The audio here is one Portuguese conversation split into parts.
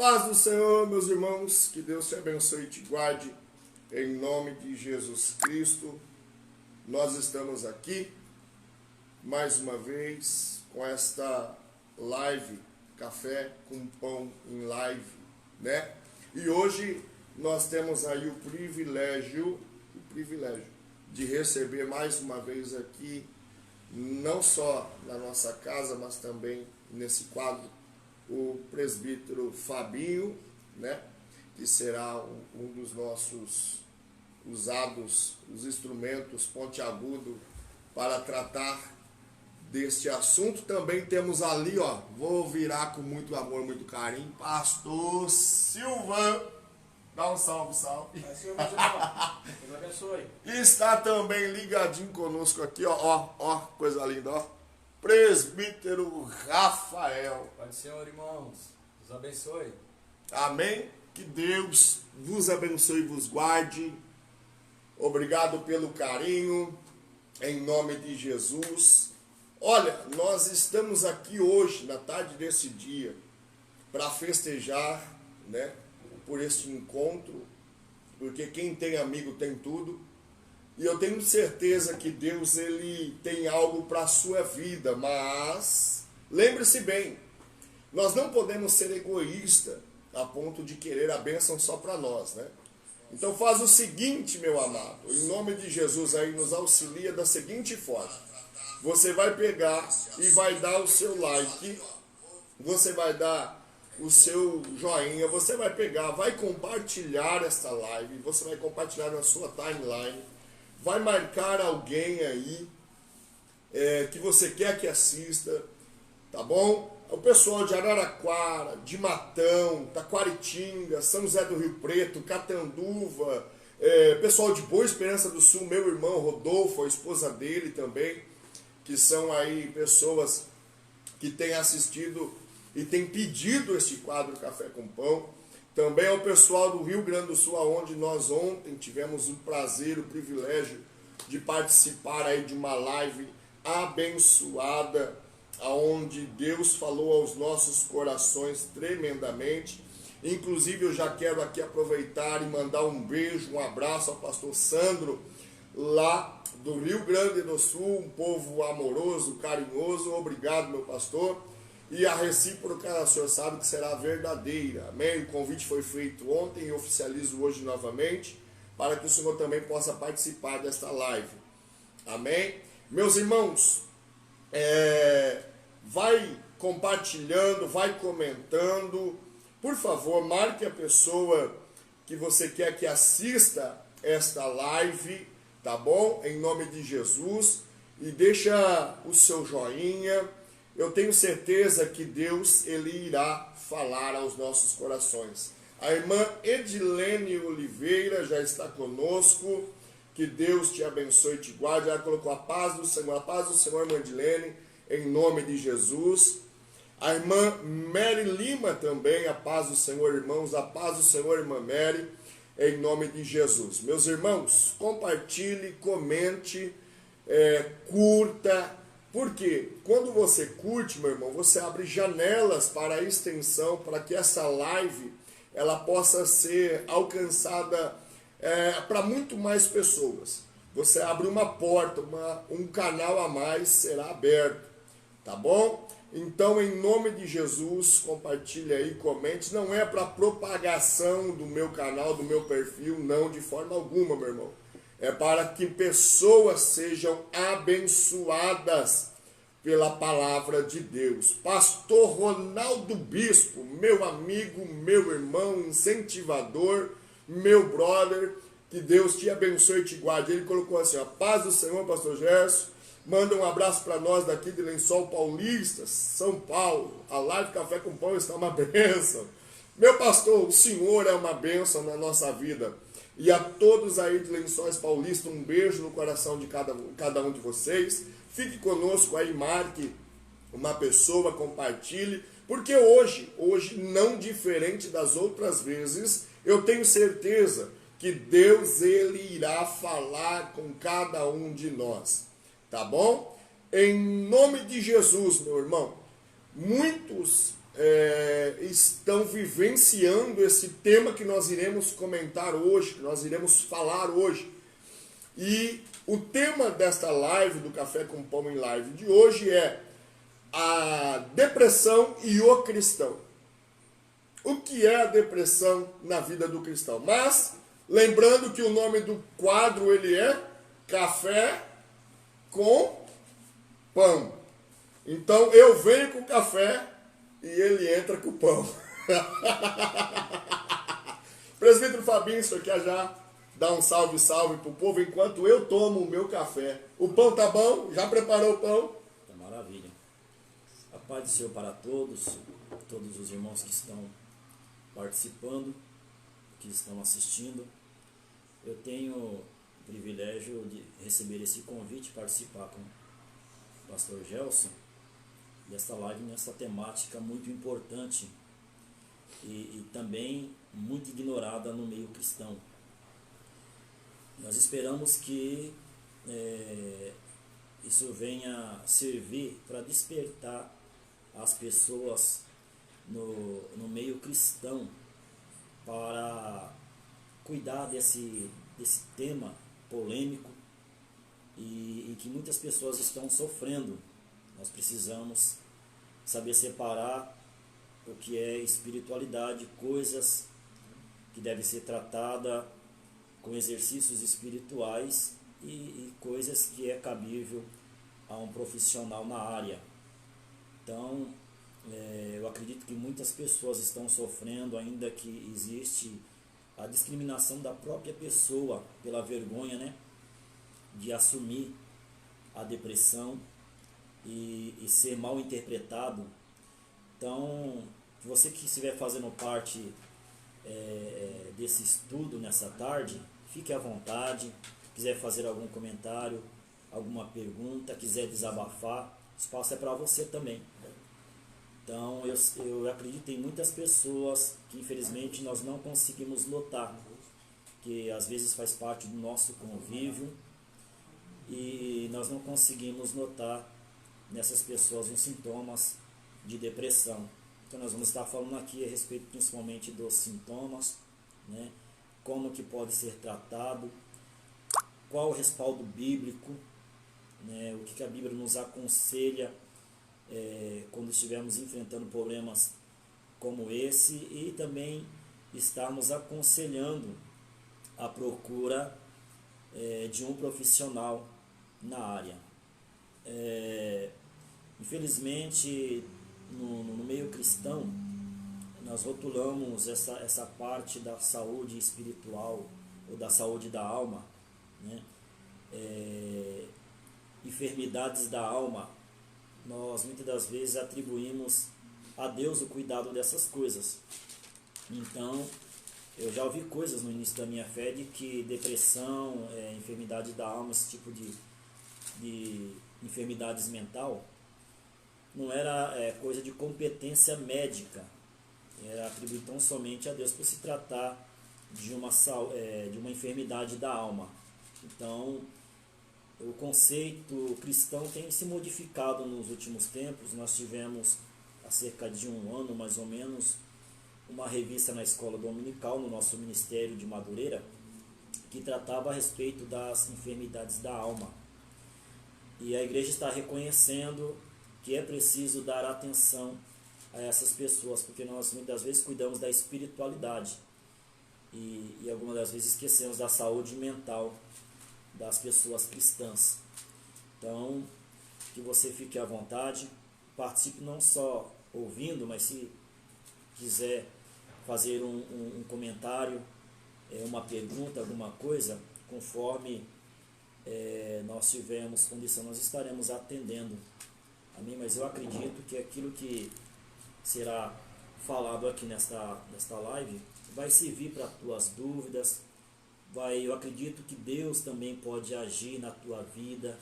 Paz do Senhor, meus irmãos, que Deus te abençoe e te guarde, em nome de Jesus Cristo. Nós estamos aqui, mais uma vez, com esta live, Café com Pão em Live, né? E hoje nós temos aí o privilégio de receber mais uma vez aqui, não só na nossa casa, mas também nesse quadro, o presbítero Fabinho, né, que será um dos nossos usados, os instrumentos pontiagudo para tratar deste assunto. Também temos ali, ó, vou virar com muito amor, muito carinho, pastor Silvan. Dá um salve, salve. Deus abençoe. Está também ligadinho conosco aqui, ó, coisa linda, ó. Presbítero Rafael. Pai do Senhor, irmãos. Deus abençoe. Amém? Que Deus vos abençoe e vos guarde. Obrigado pelo carinho, em nome de Jesus. Olha, nós estamos aqui hoje, na tarde desse dia, para festejar, né, por este encontro, porque quem tem amigo tem tudo. E eu tenho certeza que Deus, ele tem algo para a sua vida, mas lembre-se bem, nós não podemos ser egoístas a ponto de querer a bênção só para nós, né? Então faz o seguinte, meu amado, em nome de Jesus aí nos auxilia da seguinte forma: você vai pegar e vai dar o seu like, você vai dar o seu joinha, você vai pegar, vai compartilhar esta live, você vai compartilhar na sua timeline, vai marcar alguém aí que você quer que assista, tá bom? O pessoal de Araraquara, de Matão, Taquaritinga, São José do Rio Preto, Catanduva, pessoal de Boa Esperança do Sul, meu irmão Rodolfo, a esposa dele também, que são aí pessoas que têm assistido e têm pedido este quadro Café com Pão. Também ao pessoal do Rio Grande do Sul, onde nós ontem tivemos o prazer, o privilégio de participar aí de uma live abençoada, onde Deus falou aos nossos corações tremendamente. Inclusive eu já quero aqui aproveitar e mandar um beijo, um abraço ao pastor Sandro, lá do Rio Grande do Sul, um povo amoroso, carinhoso. Obrigado, meu pastor. E a recíproca, o senhor sabe que será verdadeira, amém? O convite foi feito ontem e oficializo hoje novamente, para que o senhor também possa participar desta live, amém? Meus irmãos, vai compartilhando, vai comentando, por favor, marque a pessoa que você quer que assista esta live, tá bom? Em nome de Jesus, e deixa o seu joinha. Eu tenho certeza que Deus, ele irá falar aos nossos corações. A irmã Edilene Oliveira já está conosco. Que Deus te abençoe e te guarde. Ela colocou a paz do Senhor, irmã Edilene, em nome de Jesus. A irmã Mary Lima também, a paz do Senhor, irmãos, a paz do Senhor, irmã Mary, em nome de Jesus. Meus irmãos, compartilhe, comente, curta. Porque quando você curte, meu irmão, você abre janelas para a extensão, para que essa live ela possa ser alcançada para muito mais pessoas. Você abre uma porta, um canal a mais será aberto, tá bom? Então, em nome de Jesus, compartilhe aí, comente. Não é para propagação do meu canal, do meu perfil, não, de forma alguma, meu irmão. É para que pessoas sejam abençoadas pela palavra de Deus. Pastor Ronaldo Bispo, meu amigo, meu irmão, incentivador, meu brother, que Deus te abençoe e te guarde. Ele colocou assim: a paz do Senhor, pastor Gerson. Manda um abraço para nós daqui de Lençol Paulista, São Paulo. A live Café com Pão está uma bênção. Meu pastor, o Senhor é uma bênção na nossa vida. E a todos aí de Lençóis Paulista, um beijo no coração de cada um de vocês. Fique conosco aí, marque uma pessoa, compartilhe. Porque hoje, não diferente das outras vezes, eu tenho certeza que Deus, ele irá falar com cada um de nós. Tá bom? Em nome de Jesus, meu irmão, muitos estão vivenciando esse tema que nós iremos comentar hoje, que nós iremos falar hoje. E o tema desta live, do Café com Pão em Live de hoje, é a depressão e o cristão. O que é a depressão na vida do cristão? Mas, lembrando que o nome do quadro ele é Café com Pão. Então, eu venho com café e ele entra com o pão. Presbítero Fabinho, o senhor quer já dar um salve pro povo enquanto eu tomo o meu café. O pão tá bom? Já preparou o pão? Tá maravilha. A paz do Senhor para todos os irmãos que estão participando, que estão assistindo. Eu tenho o privilégio de receber esse convite, participar com o pastor Gelson desta live nessa temática muito importante e também muito ignorada no meio cristão. Nós esperamos que isso venha servir para despertar as pessoas no meio cristão para cuidar desse tema polêmico e que muitas pessoas estão sofrendo. Nós precisamos saber separar o que é espiritualidade, coisas que devem ser tratadas com exercícios espirituais e coisas que é cabível a um profissional na área. Então, eu acredito que muitas pessoas estão sofrendo, ainda que existe a discriminação da própria pessoa pela vergonha, né, de assumir a depressão e ser mal interpretado. Então, você que estiver fazendo parte desse estudo nessa tarde, fique à vontade. Quiser fazer algum comentário, alguma pergunta, quiser desabafar, o espaço é para você também. Então, eu acredito em muitas pessoas que infelizmente nós não conseguimos notar, que às vezes faz parte do nosso convívio e nós não conseguimos notar nessas pessoas os sintomas de depressão. Então nós vamos estar falando aqui a respeito principalmente dos sintomas, né? Como que pode ser tratado, qual o respaldo bíblico, né? O que a Bíblia nos aconselha quando estivermos enfrentando problemas como esse, e também estarmos aconselhando a procura de um profissional na área. Infelizmente, no meio cristão, nós rotulamos essa parte da saúde espiritual ou da saúde da alma, né? Enfermidades da alma, nós muitas das vezes atribuímos a Deus o cuidado dessas coisas. Então, eu já ouvi coisas no início da minha fé de que depressão, enfermidade da alma, esse tipo de enfermidades mental, não era coisa de competência médica, era atribuído tão somente a Deus por se tratar de uma enfermidade da alma. Então, o conceito cristão tem se modificado nos últimos tempos. Nós tivemos, há cerca de um ano mais ou menos, uma revista na escola dominical, no nosso ministério de Madureira, que tratava a respeito das enfermidades da alma. E a igreja está reconhecendo que é preciso dar atenção a essas pessoas, porque nós muitas vezes cuidamos da espiritualidade e algumas das vezes esquecemos da saúde mental das pessoas cristãs. Então, que você fique à vontade, participe não só ouvindo, mas se quiser fazer um comentário, uma pergunta, alguma coisa, conforme nós tivermos condição, nós estaremos atendendo. Amém? Mas eu acredito que aquilo que será falado aqui nesta live vai servir para as tuas dúvidas. Eu acredito que Deus também pode agir na tua vida.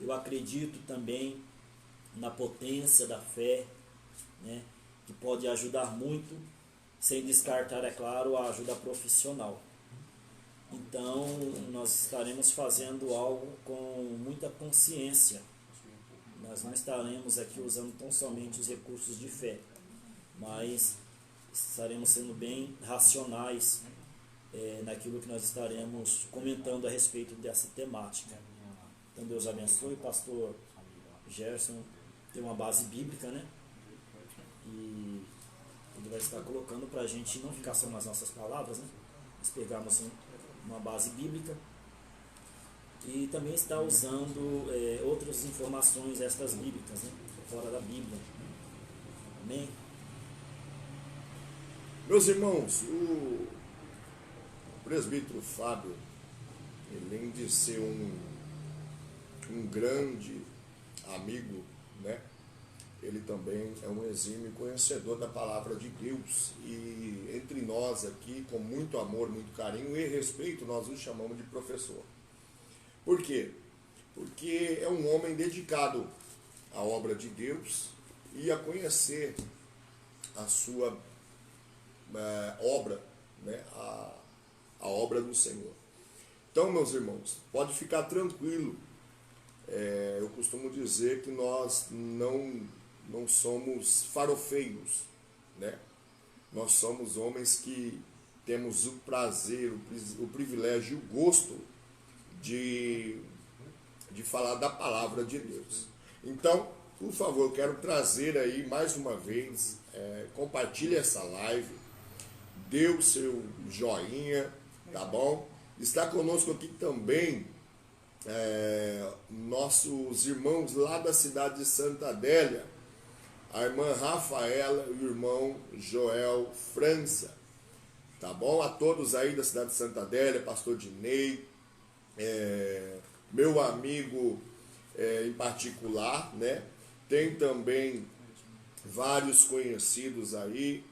Eu acredito também na potência da fé, né, que pode ajudar muito, sem descartar, é claro, a ajuda profissional. Então, nós estaremos fazendo algo com muita consciência. Nós não estaremos aqui usando tão somente os recursos de fé, mas estaremos sendo bem racionais naquilo que nós estaremos comentando a respeito dessa temática. Então Deus abençoe, pastor Gerson tem uma base bíblica, né? E ele vai estar colocando para a gente não ficar só nas nossas palavras, né? Mas pegarmos uma base bíblica e também está usando outras informações extras bíblicas, né? Fora da Bíblia. Amém? Meus irmãos, o presbítero Fábio, além de ser um grande amigo, né? Ele também é um exímio conhecedor da palavra de Deus. E entre nós aqui, com muito amor, muito carinho e respeito, nós o chamamos de professor. Por quê? Porque é um homem dedicado à obra de Deus e a conhecer a sua obra, né? A obra do Senhor. Então, meus irmãos, pode ficar tranquilo. Eu costumo dizer que nós não somos farofeiros, né? Nós somos homens que temos o prazer, o privilégio, o gosto de falar da palavra de Deus. Então, por favor, eu quero trazer aí mais uma vez, compartilhe essa live, dê o seu joinha, tá bom? Está conosco aqui também nossos irmãos lá da cidade de Santa Adélia, a irmã Rafaela e o irmão Joel França, tá bom? A todos aí da cidade de Santa Adélia, pastor Dinei, meu amigo em particular, né? Tem também vários conhecidos aí,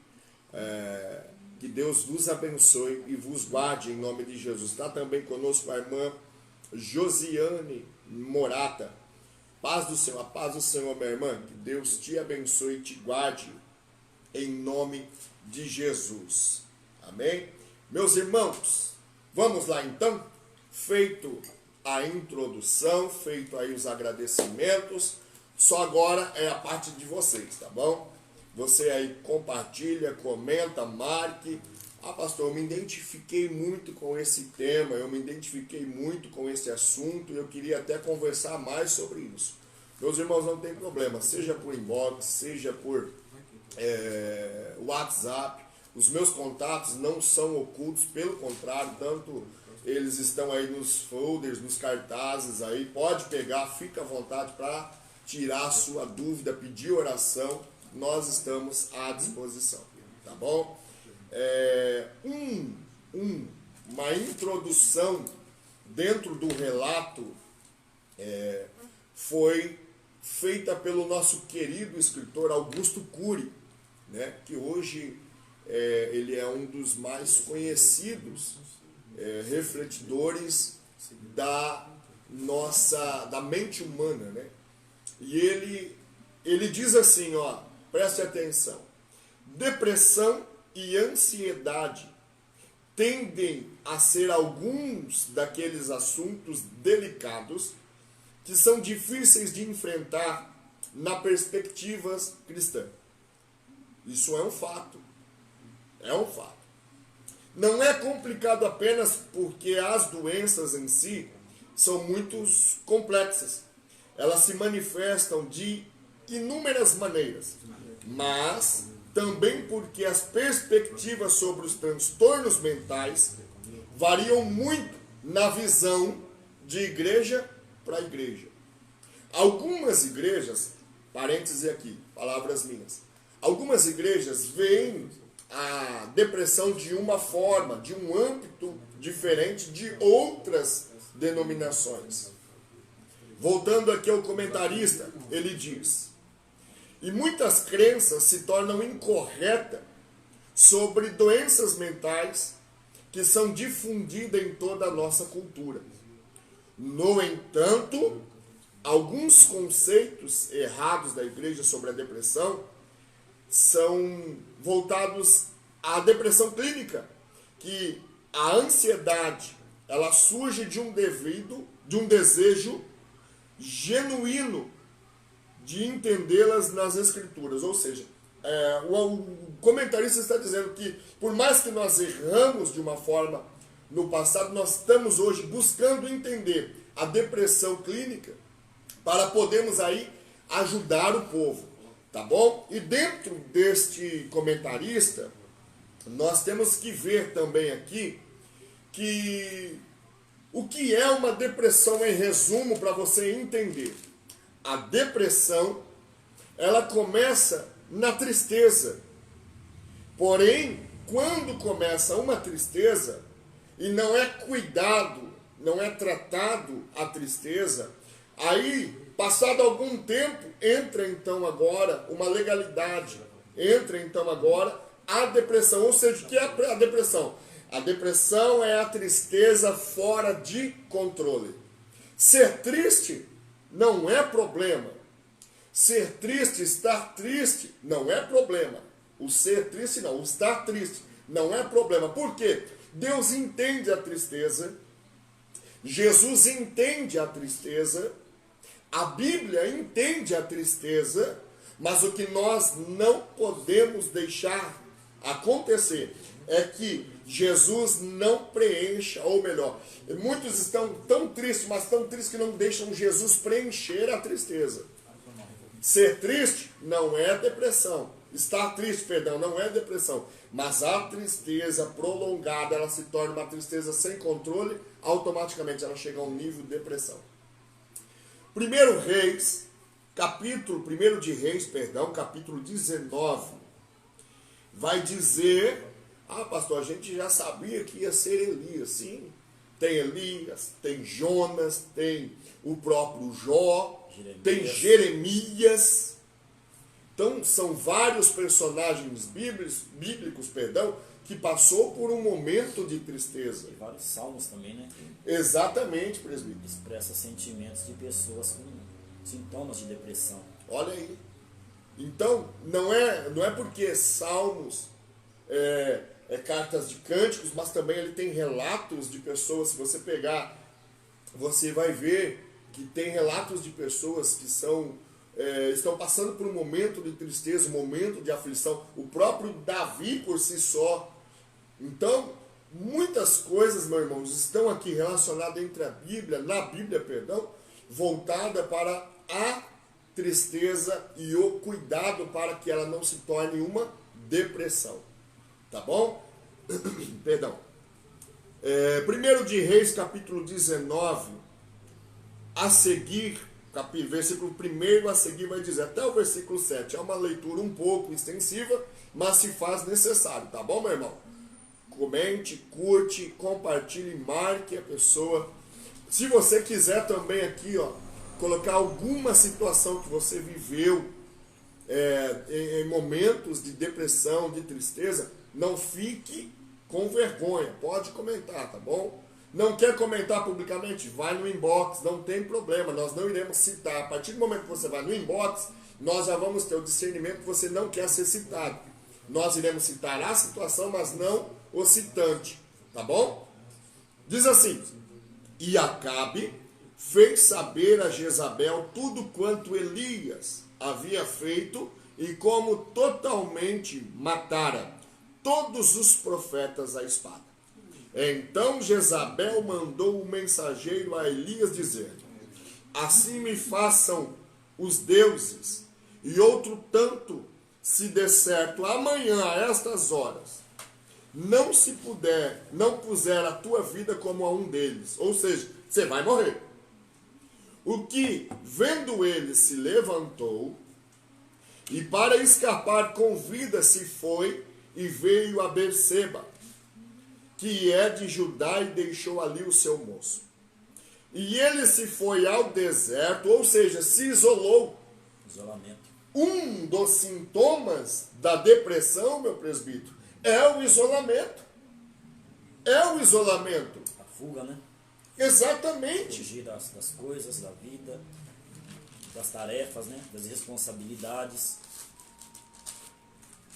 que Deus vos abençoe e vos guarde em nome de Jesus. Está também conosco a irmã Josiane Morata. Paz do Senhor, a paz do Senhor, minha irmã, que Deus te abençoe e te guarde em nome de Jesus. Amém? Meus irmãos, vamos lá então? Feito a introdução, feito aí os agradecimentos, só agora é a parte de vocês, tá bom? Você aí compartilha, comenta, marque. Pastor, eu me identifiquei muito com esse tema, eu me identifiquei muito com esse assunto e eu queria até conversar mais sobre isso. Meus irmãos, não tem problema, seja por inbox, seja por WhatsApp, os meus contatos não são ocultos, pelo contrário, tanto eles estão aí nos folders, nos cartazes aí, pode pegar, fica à vontade para tirar a sua dúvida, pedir oração, nós estamos à disposição, tá bom? Uma introdução dentro do relato foi feita pelo nosso querido escritor Augusto Cury, né, que hoje ele é um dos mais conhecidos refletidores da mente humana, né? E ele diz assim, preste atenção: depressão e ansiedade tendem a ser alguns daqueles assuntos delicados que são difíceis de enfrentar na perspectiva cristã. Isso é um fato. É um fato. Não é complicado apenas porque as doenças em si são muito complexas. Elas se manifestam de inúmeras maneiras, mas também porque as perspectivas sobre os transtornos mentais variam muito na visão de igreja para igreja. Algumas igrejas, parêntese aqui, palavras minhas, algumas igrejas veem a depressão de uma forma, de um âmbito diferente de outras denominações. Voltando aqui ao comentarista, ele diz: e muitas crenças se tornam incorretas sobre doenças mentais que são difundidas em toda a nossa cultura. No entanto, alguns conceitos errados da igreja sobre a depressão são voltados à depressão clínica, que a ansiedade ela surge de um desejo genuíno de entendê-las nas Escrituras, ou seja, o comentarista está dizendo que por mais que nós erramos de uma forma no passado, nós estamos hoje buscando entender a depressão clínica para podermos aí ajudar o povo, tá bom? E dentro deste comentarista, nós temos que ver também aqui que o que é uma depressão em resumo para você entender. A depressão, ela começa na tristeza. Porém, quando começa uma tristeza e não é cuidado, não é tratado a tristeza, aí, passado algum tempo, entra então agora uma legalidade, entra então agora a depressão. Ou seja, o que é a depressão? A depressão é a tristeza fora de controle. Ser triste não é problema. Ser triste, estar triste, não é problema. O ser triste não, o estar triste não é problema. Por quê? Deus entende a tristeza, Jesus entende a tristeza, a Bíblia entende a tristeza, mas o que nós não podemos deixar acontecer é que Jesus não preencha, ou melhor, muitos estão tão tristes, mas tão tristes que não deixam Jesus preencher a tristeza. Ser triste não é depressão. Estar triste, perdão, não é depressão. Mas a tristeza prolongada, ela se torna uma tristeza sem controle, automaticamente ela chega a um nível de depressão. 1 Reis, capítulo 19, vai dizer, pastor, a gente já sabia que ia ser Elias. Sim, tem Elias, tem Jonas, tem o próprio Jó, tem Jeremias. Então, são vários personagens bíblicos, que passou por um momento de tristeza. E vários salmos também, né? Exatamente, presbítero. Expressa sentimentos de pessoas com sintomas de depressão. Olha aí. Então, não é porque salmos é cartas de cânticos, mas também ele tem relatos de pessoas. Se você pegar, você vai ver que tem relatos de pessoas que estão passando por um momento de tristeza, um momento de aflição. O próprio Davi por si só. Então, muitas coisas, meus irmãos, estão aqui relacionadas na Bíblia, voltada para a tristeza e o cuidado para que ela não se torne uma depressão. Tá bom? Perdão. 1 de Reis, capítulo 19, a seguir, versículo 1 a seguir vai dizer, até o versículo 7. É uma leitura um pouco extensiva, mas se faz necessário, tá bom, meu irmão? Comente, curte, compartilhe, marque a pessoa. Se você quiser também aqui, colocar alguma situação que você viveu em momentos de depressão, de tristeza, não fique com vergonha, pode comentar, tá bom? Não quer comentar publicamente? Vai no inbox, não tem problema, nós não iremos citar. A partir do momento que você vai no inbox, nós já vamos ter o discernimento que você não quer ser citado. Nós iremos citar a situação, mas não o citante, tá bom? Diz assim: e Acabe fez saber a Jezabel tudo quanto Elias havia feito e como totalmente matara todos os profetas à espada. Então Jezabel mandou um mensageiro a Elias dizendo: assim me façam os deuses, e outro tanto, se der certo amanhã a estas horas, não puser a tua vida como a um deles. Ou seja, você vai morrer. O que, vendo ele, se levantou, e para escapar com vida se foi, e veio a Berseba, que é de Judá, e deixou ali o seu moço. E ele se foi ao deserto, ou seja, se isolou. Isolamento. Um dos sintomas da depressão, meu presbítero, é o isolamento. É o isolamento. A fuga, né? Exatamente. Fugir das coisas, da vida, das tarefas, né? Das responsabilidades.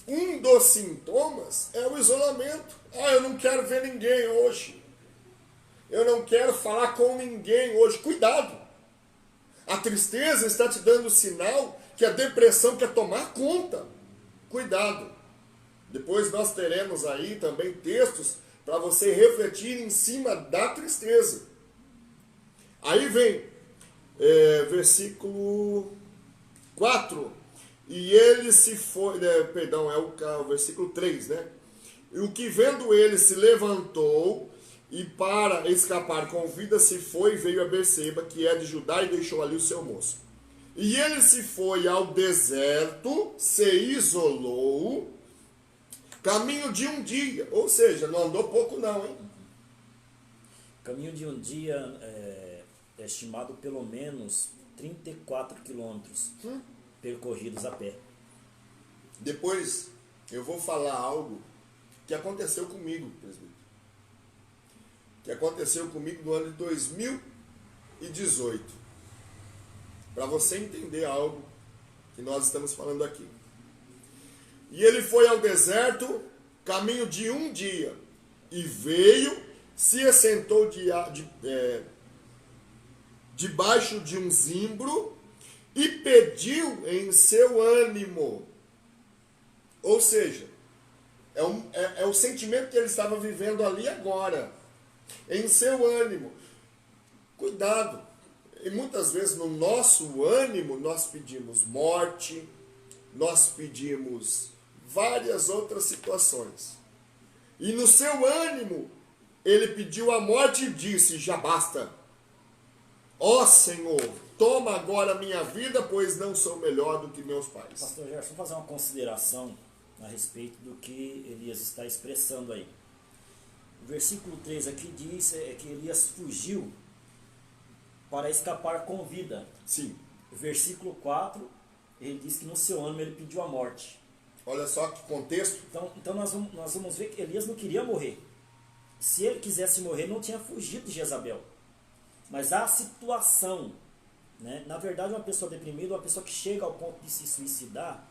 Um dos sintomas é o isolamento. Eu não quero ver ninguém hoje. Eu não quero falar com ninguém hoje. Cuidado. A tristeza está te dando sinal que a depressão quer tomar conta. cuidado. Depois nós teremos aí também textos para você refletir em cima da tristeza. Aí vem versículo 4. E ele se foi, perdão, é o versículo 3, né? E o que vendo ele se levantou e para escapar com vida se foi e veio a Berseba, que é de Judá, e deixou ali o seu moço. E ele se foi ao deserto, se isolou, caminho de um dia. Ou seja, não andou pouco não, hein? Caminho de um dia é estimado pelo menos 34 quilômetros percorridos a pé. Depois eu vou falar algo que aconteceu comigo, presbítero. Que aconteceu comigo no ano de 2018. Para você entender algo que nós estamos falando aqui. E ele foi ao deserto, caminho de um dia, e veio, se assentou debaixo de um zimbro e pediu em seu ânimo. Ou seja, é o sentimento que ele estava vivendo ali agora. Em seu ânimo. Cuidado. E muitas vezes no nosso ânimo nós pedimos morte, nós pedimos várias outras situações. E no seu ânimo ele pediu a morte e disse: já basta. Ó Senhor, toma agora a minha vida, pois não sou melhor do que meus pais. Pastor Gerson, vou fazer uma consideração a respeito do que Elias está expressando aí. O versículo 3 aqui diz que Elias fugiu para escapar com vida. Sim. O versículo 4, ele diz que no seu ânimo ele pediu a morte. Olha só que contexto. Então nós vamos ver que Elias não queria morrer. Se ele quisesse morrer, não tinha fugido de Jezabel. Mas a situação, né? Na verdade, uma pessoa deprimida, uma pessoa que chega ao ponto de se suicidar,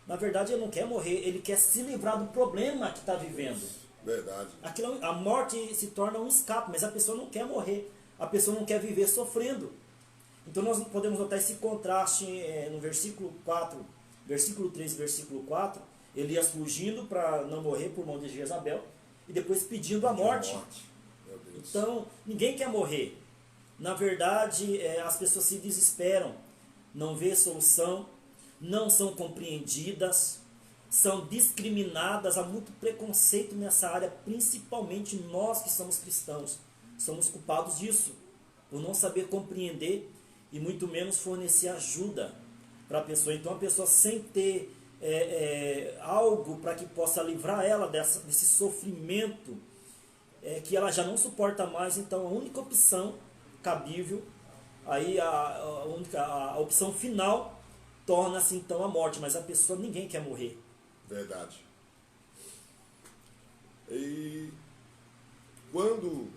na verdade ele não quer morrer, ele quer se livrar do problema que está vivendo. Verdade. A morte se torna um escape, mas a pessoa não quer morrer, a pessoa não quer viver sofrendo. Então nós podemos notar esse contraste no versículo 4, versículo 3 e versículo 4, Elias fugindo para não morrer por mão de Jezabel e depois pedindo a morte. Meu Deus. Então ninguém quer morrer. Na verdade, as pessoas se desesperam, não vê solução, não são compreendidas, são discriminadas, há muito preconceito nessa área, principalmente nós que somos cristãos. Somos culpados disso, por não saber compreender e muito menos fornecer ajuda para a pessoa. Então a pessoa sem ter algo para que possa livrar ela desse sofrimento que ela já não suporta mais, então a única opção cabível, aí a opção final torna-se então a morte, mas a pessoa, ninguém quer morrer. Verdade. E quando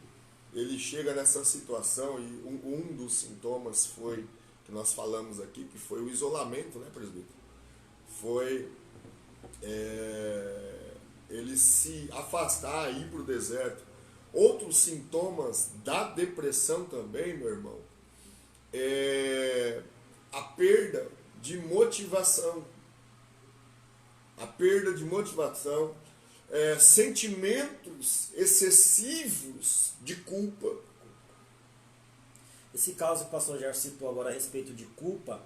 ele chega nessa situação, e um dos sintomas foi, que nós falamos aqui, que foi o isolamento, né, presbítero? Foi ele se afastar, ir para o deserto. Outros sintomas da depressão também, meu irmão, é a perda de motivação. A perda de motivação, sentimentos excessivos de culpa. Esse caso que o pastor Gerson citou agora a respeito de culpa,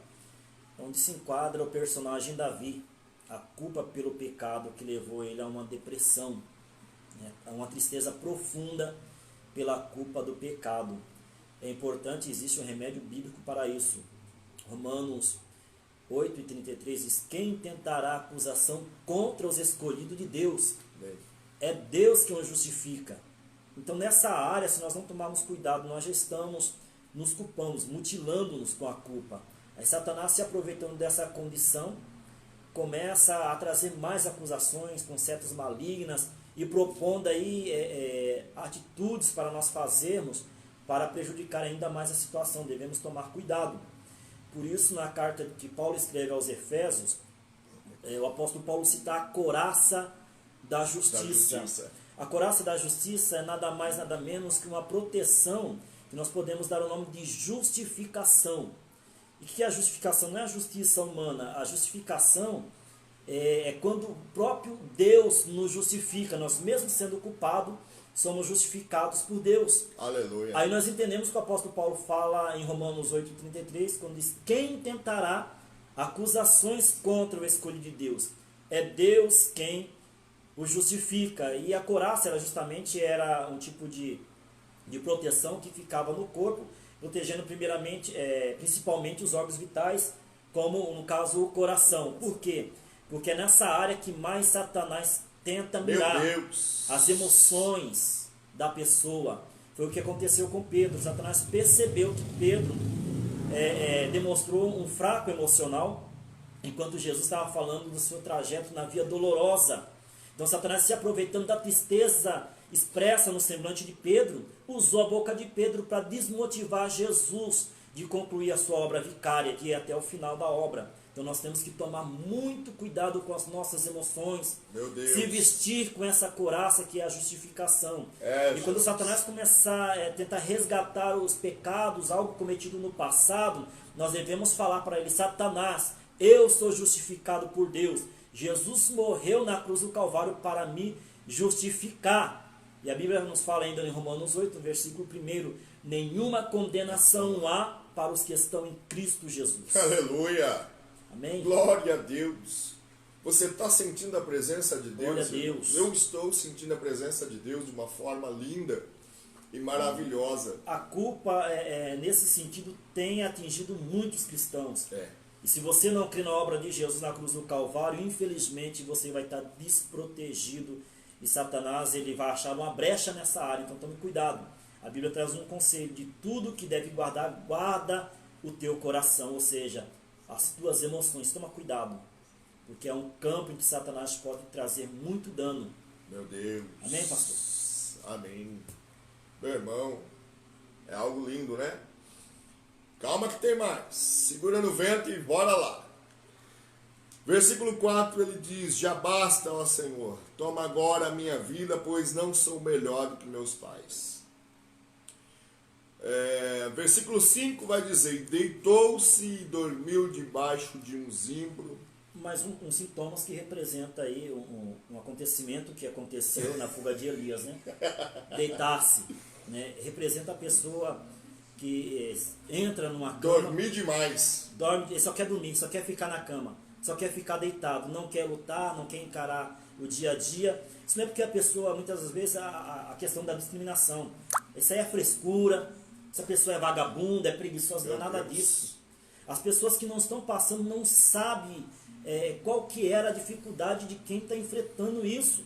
onde se enquadra o personagem Davi, a culpa pelo pecado que levou ele a uma depressão, né, a uma tristeza profunda pela culpa do pecado. É importante, existe um remédio bíblico para isso. Romanos 8:33 diz: quem tentará acusação contra os escolhidos de Deus? É Deus que os justifica. Então nessa área, se nós não tomarmos cuidado, nós já estamos nos culpando, mutilando-nos com a culpa. Aí Satanás, se aproveitando dessa condição, começa a trazer mais acusações com setas malignas e propondo aí atitudes para nós fazermos para prejudicar ainda mais a situação. Devemos tomar cuidado. Por isso, na carta que Paulo escreve aos Efésios, o apóstolo Paulo cita a couraça da justiça. A couraça da justiça é nada mais, nada menos que uma proteção que nós podemos dar o nome de justificação. E que a justificação não é a justiça humana, a justificação é quando o próprio Deus nos justifica. Nós, mesmo sendo culpados, somos justificados por Deus. Aleluia. Aí nós entendemos que o apóstolo Paulo fala em Romanos 8,33, quando diz: quem tentará acusações contra o escolhido de Deus? É Deus quem o justifica. E a couraça era um tipo de proteção que ficava no corpo, protegendo principalmente os órgãos vitais, como no caso o coração. Por quê? Porque é nessa área que mais Satanás tenta mirar as emoções da pessoa. Foi o que aconteceu com Pedro. Satanás percebeu que Pedro demonstrou um fraco emocional, enquanto Jesus estava falando do seu trajeto na via dolorosa. Então Satanás, se aproveitando da tristeza expressa no semblante de Pedro, usou a boca de Pedro para desmotivar Jesus de concluir a sua obra vicária, que é até o final da obra. Então nós temos que tomar muito cuidado com as nossas emoções, Meu Deus. Se vestir com essa couraça que é a justificação. E quando Satanás começar a tentar resgatar os pecados, algo cometido no passado, nós devemos falar para ele: Satanás, eu sou justificado por Deus. Jesus morreu na cruz do Calvário para me justificar. E a Bíblia nos fala ainda em Romanos 8, versículo 1, nenhuma condenação há para os que estão em Cristo Jesus. Aleluia. Amém? Glória a Deus. Você está sentindo a presença de Deus? Glória a Deus. Eu estou sentindo a presença de Deus de uma forma linda e maravilhosa. A culpa, nesse sentido, tem atingido muitos cristãos. E se você não crê na obra de Jesus na cruz do Calvário, infelizmente você vai estar desprotegido. E Satanás, ele vai achar uma brecha nessa área. Então tome cuidado. A Bíblia traz um conselho: de tudo que deve guardar, guarda o teu coração. Ou seja, as tuas emoções. Toma cuidado. Porque é um campo em que Satanás pode trazer muito dano. Meu Deus. Amém, pastor? Amém. Meu irmão, é algo lindo, né? Calma que tem mais. Segura no vento e bora lá. Versículo 4, ele diz: já basta, ó Senhor, toma agora a minha vida, pois não sou melhor do que meus pais. Versículo 5 vai dizer: deitou-se e dormiu debaixo de um zimbro. Mais um sintomas que representa aí um acontecimento que aconteceu na fuga de Elias, né? Deitar-se, né? Representa a pessoa que entra numa cama. Dormir demais. Dorme, só quer dormir, só quer ficar na cama, só quer ficar deitado, não quer lutar, não quer encarar o dia a dia. Isso não é porque a pessoa, muitas vezes, a questão da discriminação. Isso aí é frescura, essa pessoa é vagabunda, é preguiçosa, não é nada disso. As pessoas que não estão passando não sabem qual que era a dificuldade de quem está enfrentando isso.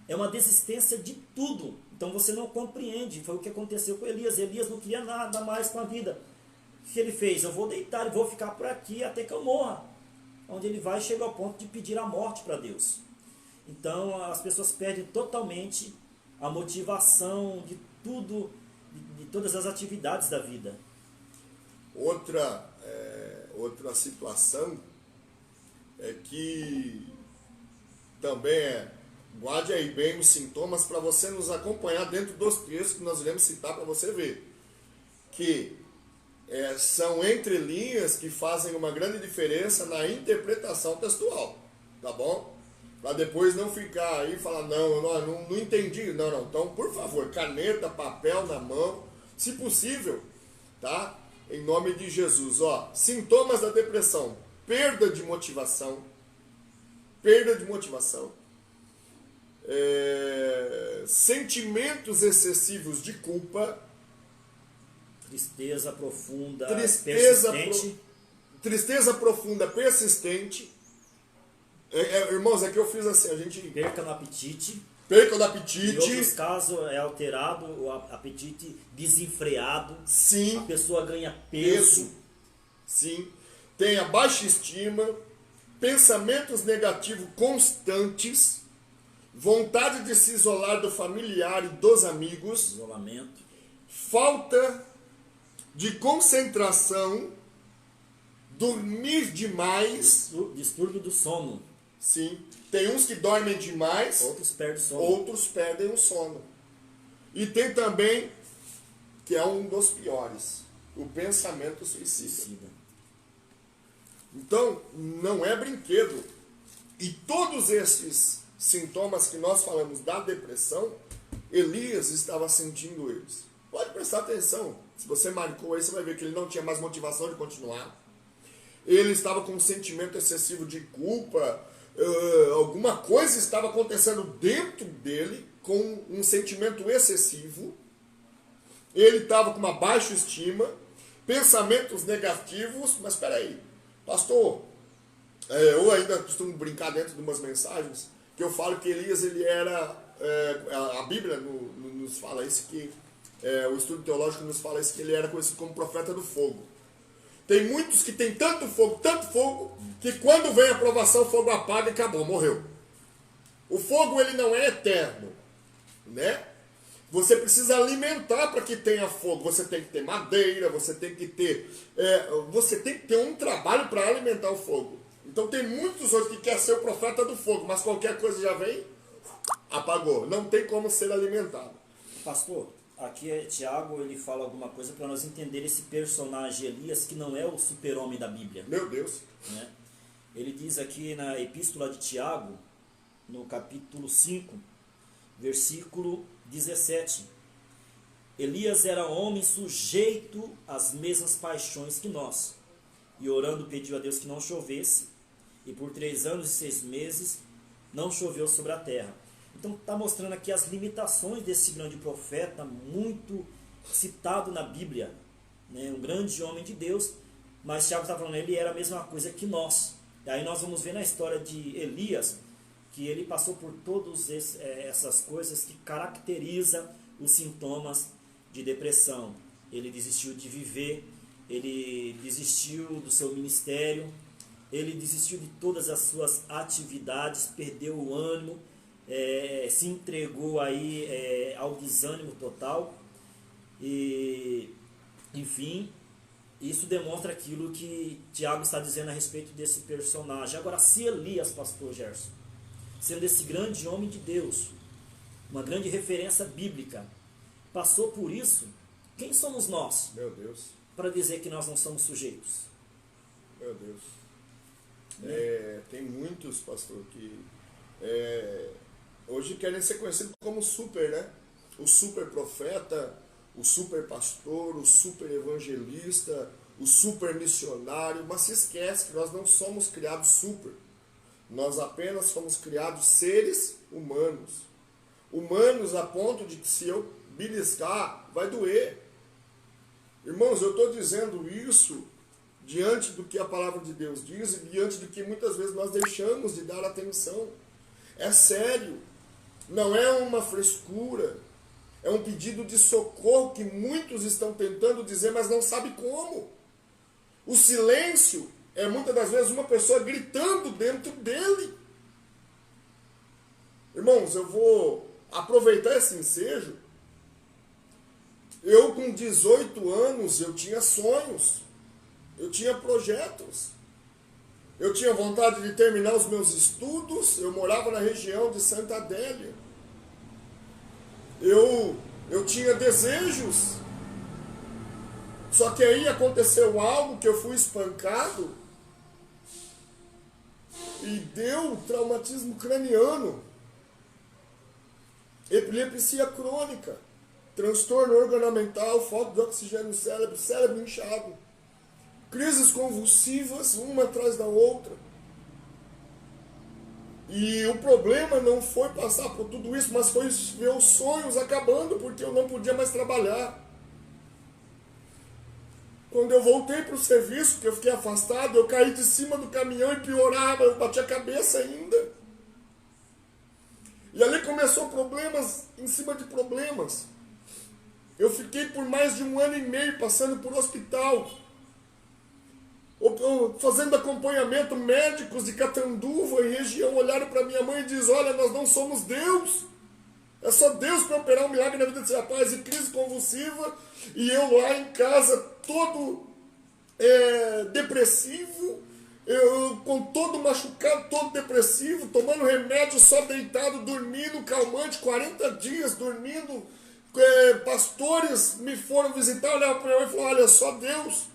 É uma desistência de tudo. Então você não compreende. Foi o que aconteceu com Elias. Elias não queria nada mais com a vida. O que ele fez? Eu vou deitar e vou ficar por aqui até que eu morra. Onde ele vai, chega ao ponto de pedir a morte para Deus. Então as pessoas perdem totalmente a motivação de tudo, de todas as atividades da vida. Outra situação é que também guarde aí bem os sintomas para você nos acompanhar dentro dos textos que nós iremos citar para você ver. Que são entrelinhas que fazem uma grande diferença na interpretação textual. Tá bom? Para depois não ficar aí e falar: não entendi. Não. Então, por favor, caneta, papel na mão, se possível, tá? Em nome de Jesus. Sintomas da depressão: perda de motivação, sentimentos excessivos de culpa, tristeza profunda, tristeza profunda, persistente. Irmãos, aqui eu fiz assim, a gente perca no apetite. Em outros casos é alterado o apetite, desenfreado. Sim. A pessoa ganha peso. Sim. Tem a baixa estima, pensamentos negativos constantes, vontade de se isolar do familiar e dos amigos, isolamento, falta de concentração, dormir demais, distúrbio do sono. Sim. Tem uns que dormem demais, outros perdem o sono. E tem também, que é um dos piores, o pensamento suicida. Então, não é brinquedo. E todos esses sintomas que nós falamos da depressão, Elias estava sentindo eles. Pode prestar atenção. Se você marcou aí, você vai ver que ele não tinha mais motivação de continuar. Ele estava com um sentimento excessivo de culpa. Alguma coisa estava acontecendo dentro dele com um sentimento excessivo. Ele estava com uma baixa estima, pensamentos negativos. Mas espera aí, pastor, eu ainda costumo brincar dentro de umas mensagens que eu falo que Elias, ele era, a Bíblia nos fala isso, que o estudo teológico nos fala isso, que ele era conhecido como profeta do fogo. Tem muitos que tem tanto fogo, que quando vem a provação, o fogo apaga e acabou, morreu. O fogo, ele não é eterno, né? Você precisa alimentar para que tenha fogo. Você tem que ter madeira, você tem que ter um trabalho para alimentar o fogo. Então tem muitos hoje que querem ser o profeta do fogo, mas qualquer coisa já vem, apagou. Não tem como ser alimentado. Pastor, aqui Tiago, ele fala alguma coisa para nós entender esse personagem Elias, que não é o super-homem da Bíblia. Meu Deus. Né? Ele diz aqui na epístola de Tiago, no capítulo 5, versículo 17. Elias era homem sujeito às mesmas paixões que nós, e orando pediu a Deus que não chovesse, e por 3 anos e 6 meses não choveu sobre a terra. Então está mostrando aqui as limitações desse grande profeta, muito citado na Bíblia, né? Um grande homem de Deus, mas Tiago está falando, ele era a mesma coisa que nós. E aí nós vamos ver na história de Elias, que ele passou por todas essas coisas que caracterizam os sintomas de depressão. Ele desistiu de viver, ele desistiu do seu ministério, ele desistiu de todas as suas atividades, perdeu o ânimo, se entregou aí ao desânimo total. E, enfim, isso demonstra aquilo que Tiago está dizendo a respeito desse personagem. Agora, se Elias, pastor Gerson, sendo esse grande homem de Deus, uma grande referência bíblica, passou por isso, quem somos nós? Meu Deus. Para dizer que nós não somos sujeitos? Meu Deus. Tem muitos, pastor, que hoje querem ser conhecidos como super, né? O super profeta, o super pastor, o super evangelista, o super missionário, mas se esquece que nós não somos criados super. Nós apenas fomos criados seres humanos. Humanos a ponto de que se eu beliscar, vai doer. Irmãos, eu estou dizendo isso diante do que a palavra de Deus diz e diante do que muitas vezes nós deixamos de dar atenção. É sério. Não é uma frescura. É um pedido de socorro que muitos estão tentando dizer, mas não sabem como. O silêncio é muitas das vezes uma pessoa gritando dentro dele. Irmãos, eu vou aproveitar esse ensejo. Eu com 18 anos, eu tinha sonhos. Eu tinha projetos. Eu tinha vontade de terminar os meus estudos. Eu morava na região de Santa Adélia. Eu tinha desejos. Só que aí aconteceu algo que eu fui espancado e deu traumatismo craniano, epilepsia crônica, transtorno organomental, falta de oxigênio no cérebro, cérebro inchado, crises convulsivas, uma atrás da outra. E o problema não foi passar por tudo isso, mas foi ver os sonhos acabando, porque eu não podia mais trabalhar. Quando eu voltei para o serviço, que eu fiquei afastado, eu caí de cima do caminhão e piorava, eu bati a cabeça ainda. E ali começou problemas em cima de problemas. Eu fiquei por mais de 1 ano e meio passando por hospital, fazendo acompanhamento. Médicos de Catanduva e região olharam para minha mãe e diz: olha, nós não somos Deus, é só Deus para operar um milagre na vida desse rapaz. E crise convulsiva, e eu lá em casa todo depressivo, com todo machucado, todo depressivo, tomando remédio, só deitado, dormindo, calmante, 40 dias dormindo. Pastores me foram visitar, olharam para mim e falaram: olha, só Deus.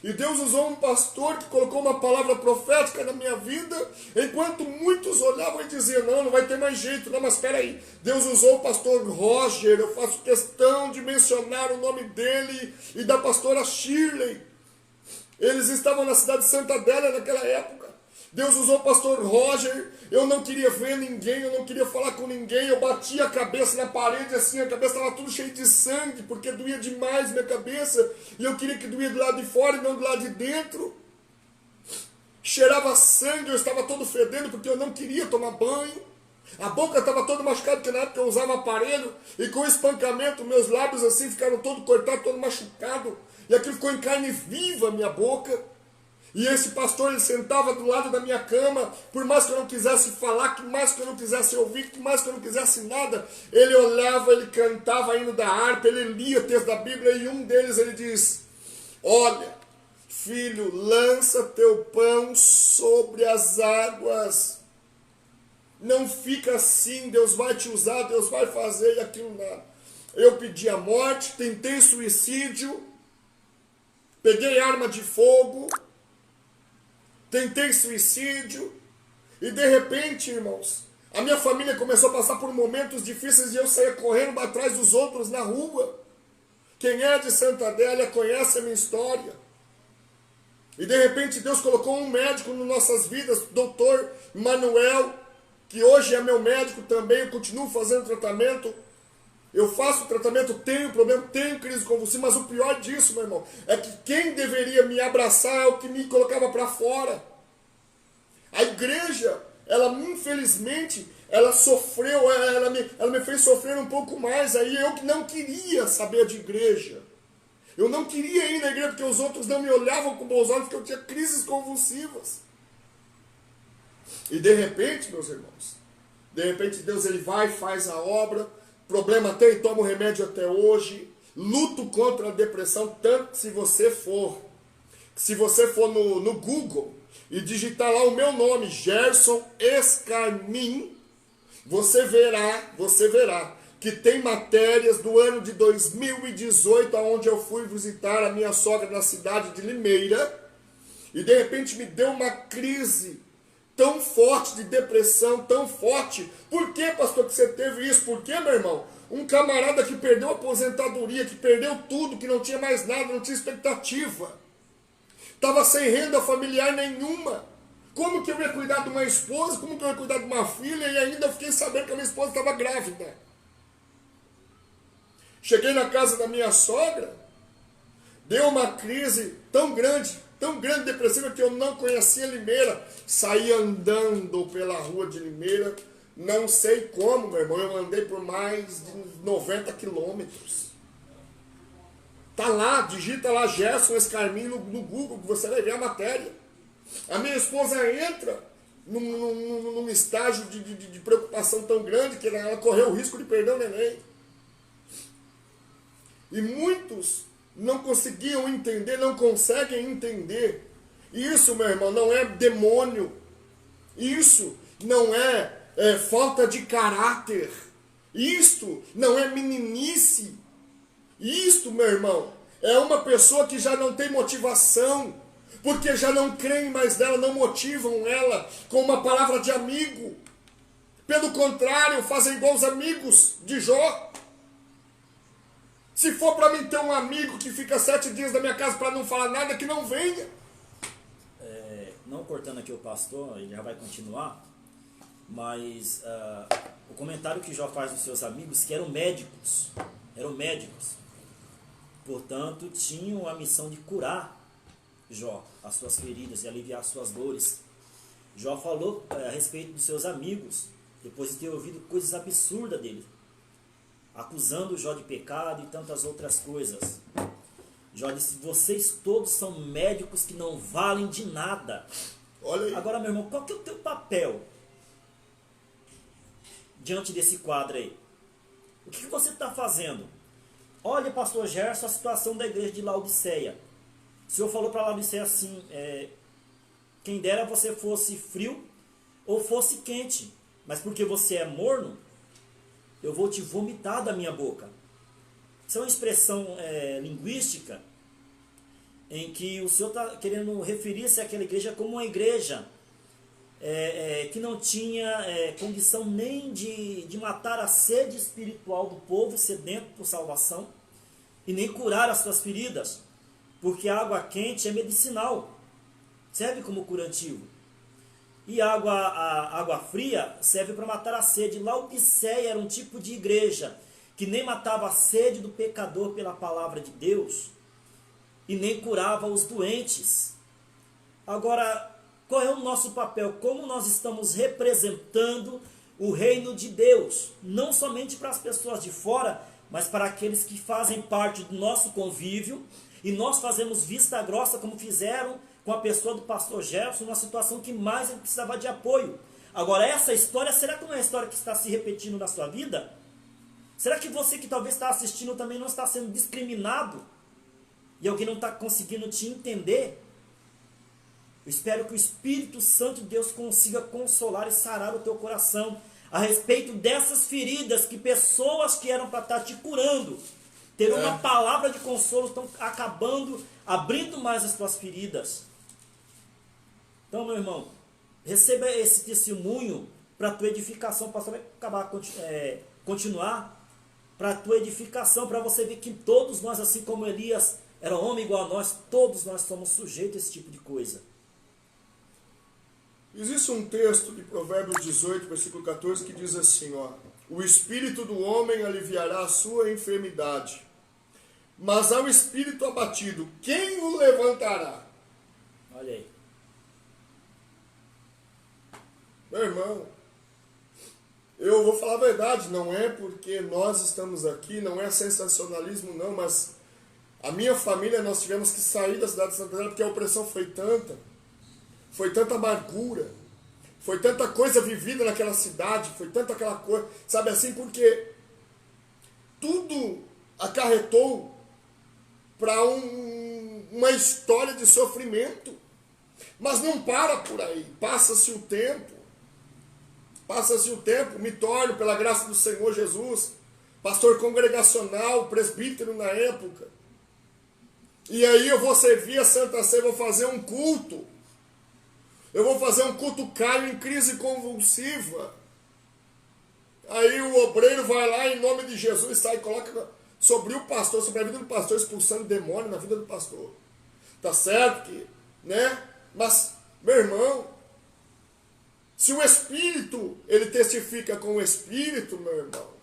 E Deus usou um pastor que colocou uma palavra profética na minha vida, enquanto muitos olhavam e diziam, não vai ter mais jeito. Não, mas espera aí, Deus usou o pastor Roger, eu faço questão de mencionar o nome dele e da pastora Shirley. Eles estavam na cidade de Santa Adélia naquela época. Deus usou o pastor Roger, eu não queria ver ninguém, eu não queria falar com ninguém, eu batia a cabeça na parede assim, a cabeça estava tudo cheia de sangue, porque doía demais minha cabeça, e eu queria que doía do lado de fora e não do lado de dentro. Cheirava sangue, eu estava todo fedendo, porque eu não queria tomar banho. A boca estava toda machucada, porque na época eu usava aparelho, e com o espancamento, meus lábios assim ficaram todo cortados, todo machucado, e aquilo ficou em carne viva, minha boca. E esse pastor, ele sentava do lado da minha cama, por mais que eu não quisesse falar, que mais que eu não quisesse ouvir, que mais que eu não quisesse nada, ele olhava, ele cantava hino da harpa, ele lia o texto da Bíblia, e um deles ele diz, olha, filho, lança teu pão sobre as águas, não fica assim, Deus vai te usar, Deus vai fazer, e aquilo nada. Eu pedi a morte, tentei suicídio, peguei arma de fogo, tentei suicídio, e de repente, irmãos, a minha família começou a passar por momentos difíceis e eu saía correndo atrás dos outros na rua. Quem é de Santa Adélia conhece a minha história. E de repente Deus colocou um médico nas nossas vidas, doutor Manuel, que hoje é meu médico também, eu continuo fazendo tratamento. Eu faço tratamento, tenho problema, tenho crise convulsiva, mas o pior disso, meu irmão, é que quem deveria me abraçar é o que me colocava para fora. A igreja, ela infelizmente, ela sofreu, ela me fez sofrer um pouco mais. Aí eu que não queria saber de igreja. Eu não queria ir na igreja porque os outros não me olhavam com bons olhos, porque eu tinha crises convulsivas. E de repente, meus irmãos, de repente Deus ele vai e faz a obra. Problema tem, tomo remédio até hoje, luto contra a depressão, tanto que se você for no Google e digitar lá o meu nome, Gerson Escarmin, você verá que tem matérias do ano de 2018, onde eu fui visitar a minha sogra na cidade de Limeira, e de repente me deu uma crise tão forte de depressão, tão forte. Por que, pastor, que você teve isso? Por que, meu irmão? Um camarada que perdeu a aposentadoria, que perdeu tudo, que não tinha mais nada, não tinha expectativa. Estava sem renda familiar nenhuma. Como que eu ia cuidar de uma esposa? Como que eu ia cuidar de uma filha? E ainda fiquei sabendo que a minha esposa estava grávida. Cheguei na casa da minha sogra, deu uma crise tão grande depressiva, que eu não conhecia Limeira. Saí andando pela rua de Limeira, não sei como, meu irmão, eu andei por mais de 90 quilômetros. Tá lá, digita lá Gerson Escarmin no Google, que você vai ver a matéria. A minha esposa entra num estágio de preocupação tão grande que ela correu o risco de perder o neném. E muitos não conseguiam entender, não conseguem entender. Isso, meu irmão, não é demônio. Isso não é falta de caráter. Isto não é meninice. Isto, meu irmão, é uma pessoa que já não tem motivação, porque já não creem mais nela, não motivam ela com uma palavra de amigo. Pelo contrário, fazem igual os amigos de Jó. Se for para mim ter um amigo que fica 7 dias na minha casa para não falar nada, que não venha. Não cortando aqui o pastor, ele já vai continuar, mas o comentário que Jó faz dos seus amigos, que eram médicos, portanto tinham a missão de curar Jó, as suas feridas e aliviar as suas dores. Jó falou a respeito dos seus amigos, depois de ter ouvido coisas absurdas dele, acusando Jó de pecado e tantas outras coisas. Jó disse, vocês todos são médicos que não valem de nada. Olha aí. Agora, meu irmão, qual que é o teu papel diante desse quadro aí? O que você está fazendo? Olha, pastor Gerson, a situação da igreja de Laodiceia. O Senhor falou para Laodiceia assim, quem dera você fosse frio ou fosse quente, mas porque você é morno, eu vou te vomitar da minha boca. Isso é uma expressão linguística em que o Senhor está querendo referir-se àquela igreja como uma igreja que não tinha condição nem de matar a sede espiritual do povo sedento por salvação e nem curar as suas feridas, porque a água quente é medicinal, serve como curativo, e a água fria serve para matar a sede. Laodiceia era um tipo de igreja que nem matava a sede do pecador pela palavra de Deus e nem curava os doentes. Agora, qual é o nosso papel? Como nós estamos representando o reino de Deus? Não somente para as pessoas de fora, mas para aqueles que fazem parte do nosso convívio. E nós fazemos vista grossa, como fizeram com a pessoa do pastor Jefferson, numa situação que mais ele precisava de apoio. Agora, essa história, será que não é uma história que está se repetindo na sua vida? Será que você que talvez está assistindo também não está sendo discriminado? E alguém não está conseguindo te entender? Eu espero que o Espírito Santo de Deus consiga consolar e sarar o teu coração a respeito dessas feridas que pessoas que eram para estar te curando, ter uma palavra de consolo, estão acabando, abrindo mais as tuas feridas. Então, meu irmão, receba esse testemunho para a tua edificação. O pastor vai acabar, continuar para a tua edificação, para você ver que todos nós, assim como Elias era homem igual a nós, todos nós somos sujeitos a esse tipo de coisa. Existe um texto de Provérbios 18, versículo 14, que diz assim, ó: o espírito do homem aliviará a sua enfermidade, mas ao espírito abatido, quem o levantará? Olha aí. Meu irmão, eu vou falar a verdade, não é porque nós estamos aqui, não é sensacionalismo não, mas a minha família, nós tivemos que sair da cidade de Santa Catarina porque a opressão foi tanta amargura, foi tanta coisa vivida naquela cidade, foi tanta aquela coisa, sabe assim, porque tudo acarretou para uma história de sofrimento, mas não para por aí, passa-se o tempo, me torno, pela graça do Senhor Jesus, pastor congregacional, presbítero na época, e aí eu vou servir a Santa Ceia, vou fazer um culto, caio em crise convulsiva. Aí o obreiro vai lá em nome de Jesus, sai e coloca sobre o pastor, sobre a vida do pastor, expulsando demônio na vida do pastor. Tá certo que, né? Mas, meu irmão, se o Espírito, ele testifica com o Espírito, meu irmão.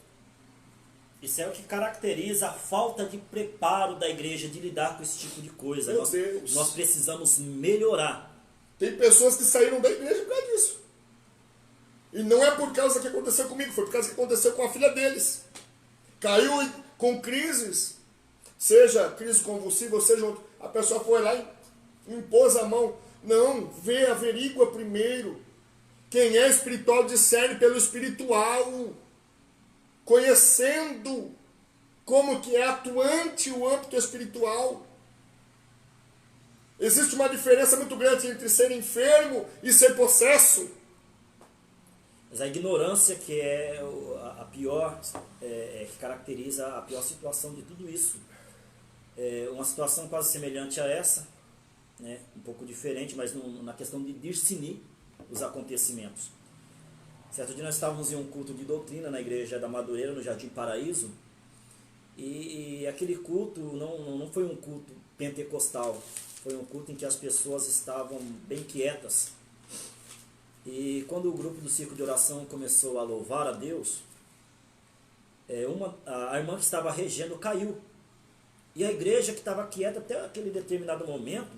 Isso é o que caracteriza a falta de preparo da igreja de lidar com esse tipo de coisa. Nós precisamos melhorar. Tem pessoas que saíram da igreja por causa disso. E não é por causa que aconteceu comigo, foi por causa que aconteceu com a filha deles. Caiu com crises, seja crise convulsiva, ou seja outro. A pessoa foi lá e impôs a mão. Não, averigua primeiro. Quem é espiritual discerne pelo espiritual, conhecendo como que é atuante o âmbito espiritual. Existe uma diferença muito grande entre ser enfermo e ser possesso. Mas a ignorância que é a pior, que caracteriza a pior situação de tudo isso. Uma situação quase semelhante a essa, né? Um pouco diferente, mas na questão de discernir os acontecimentos. Certo dia nós estávamos em um culto de doutrina na igreja da Madureira, no Jardim Paraíso, e aquele culto não foi um culto pentecostal, foi um culto em que as pessoas estavam bem quietas. E quando o grupo do Círculo de Oração começou a louvar a Deus, a irmã que estava regendo caiu. E a igreja que estava quieta até aquele determinado momento,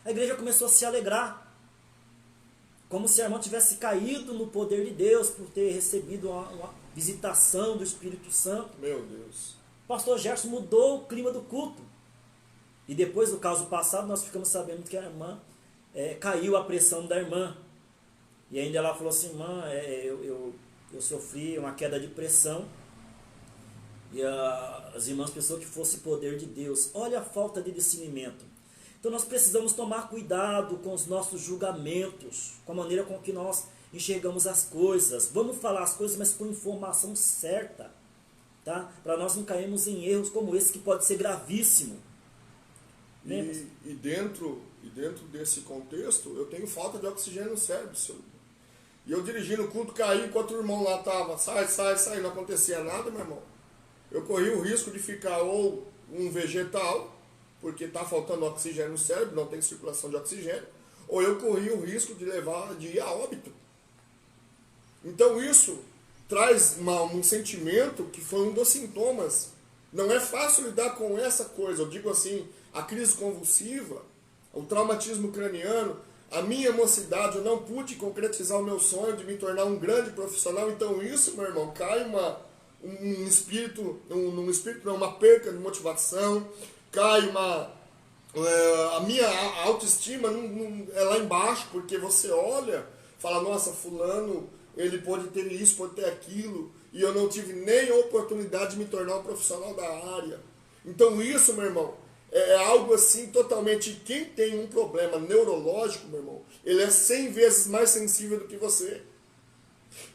a igreja começou a se alegrar. Como se a irmã tivesse caído no poder de Deus por ter recebido uma visitação do Espírito Santo. Meu Deus. O pastor Gerson mudou o clima do culto. E depois do caso passado, nós ficamos sabendo que a irmã caiu a pressão da irmã. E ainda ela falou assim, irmã, eu sofri uma queda de pressão. E as irmãs pensaram que fosse poder de Deus. Olha a falta de discernimento. Então nós precisamos tomar cuidado com os nossos julgamentos, com a maneira com que nós enxergamos as coisas. Vamos falar as coisas, mas com informação certa, tá? Para nós não cairmos em erros como esse, que pode ser gravíssimo. E dentro desse contexto, eu tenho falta de oxigênio no cérebro, senhor. E eu dirigindo o culto, caí enquanto o irmão lá estava, sai, não acontecia nada, meu irmão. Eu corri o risco de ficar ou um vegetal, porque está faltando oxigênio no cérebro, não tem circulação de oxigênio, ou eu corri o risco de ir a óbito. Então isso traz um sentimento que foi um dos sintomas. Não é fácil lidar com essa coisa, eu digo assim, a crise convulsiva, o traumatismo craniano, a minha mocidade, eu não pude concretizar o meu sonho de me tornar um grande profissional, então isso, meu irmão, cai uma perca de motivação, cai a minha autoestima é lá embaixo, porque você olha, fala, nossa, fulano, ele pode ter isso, pode ter aquilo, e eu não tive nem a oportunidade de me tornar um profissional da área. Então isso, meu irmão, é algo assim totalmente, quem tem um problema neurológico, meu irmão, ele é 100 vezes mais sensível do que você.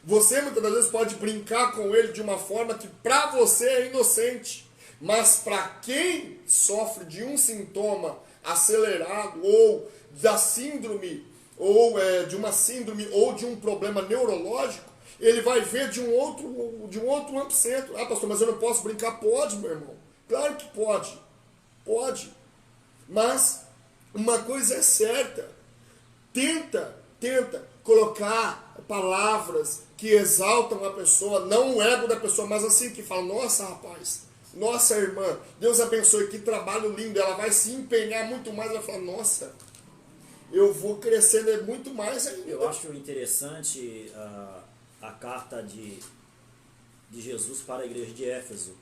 Você muitas das vezes pode brincar com ele de uma forma que para você é inocente, mas para quem sofre de um sintoma acelerado ou da síndrome, ou de uma síndrome ou de um problema neurológico, ele vai ver de um outro âmbito. Ah, pastor, mas eu não posso brincar? Pode, meu irmão. Claro que pode. Pode. Mas uma coisa é certa. Tenta colocar palavras que exaltam a pessoa, não o ego da pessoa, mas assim, que fala, nossa, rapaz, nossa, irmã, Deus abençoe, que trabalho lindo. Ela vai se empenhar muito mais, vai falar, nossa, eu vou crescendo muito mais ainda. Eu acho interessante a carta de Jesus para a igreja de Éfeso.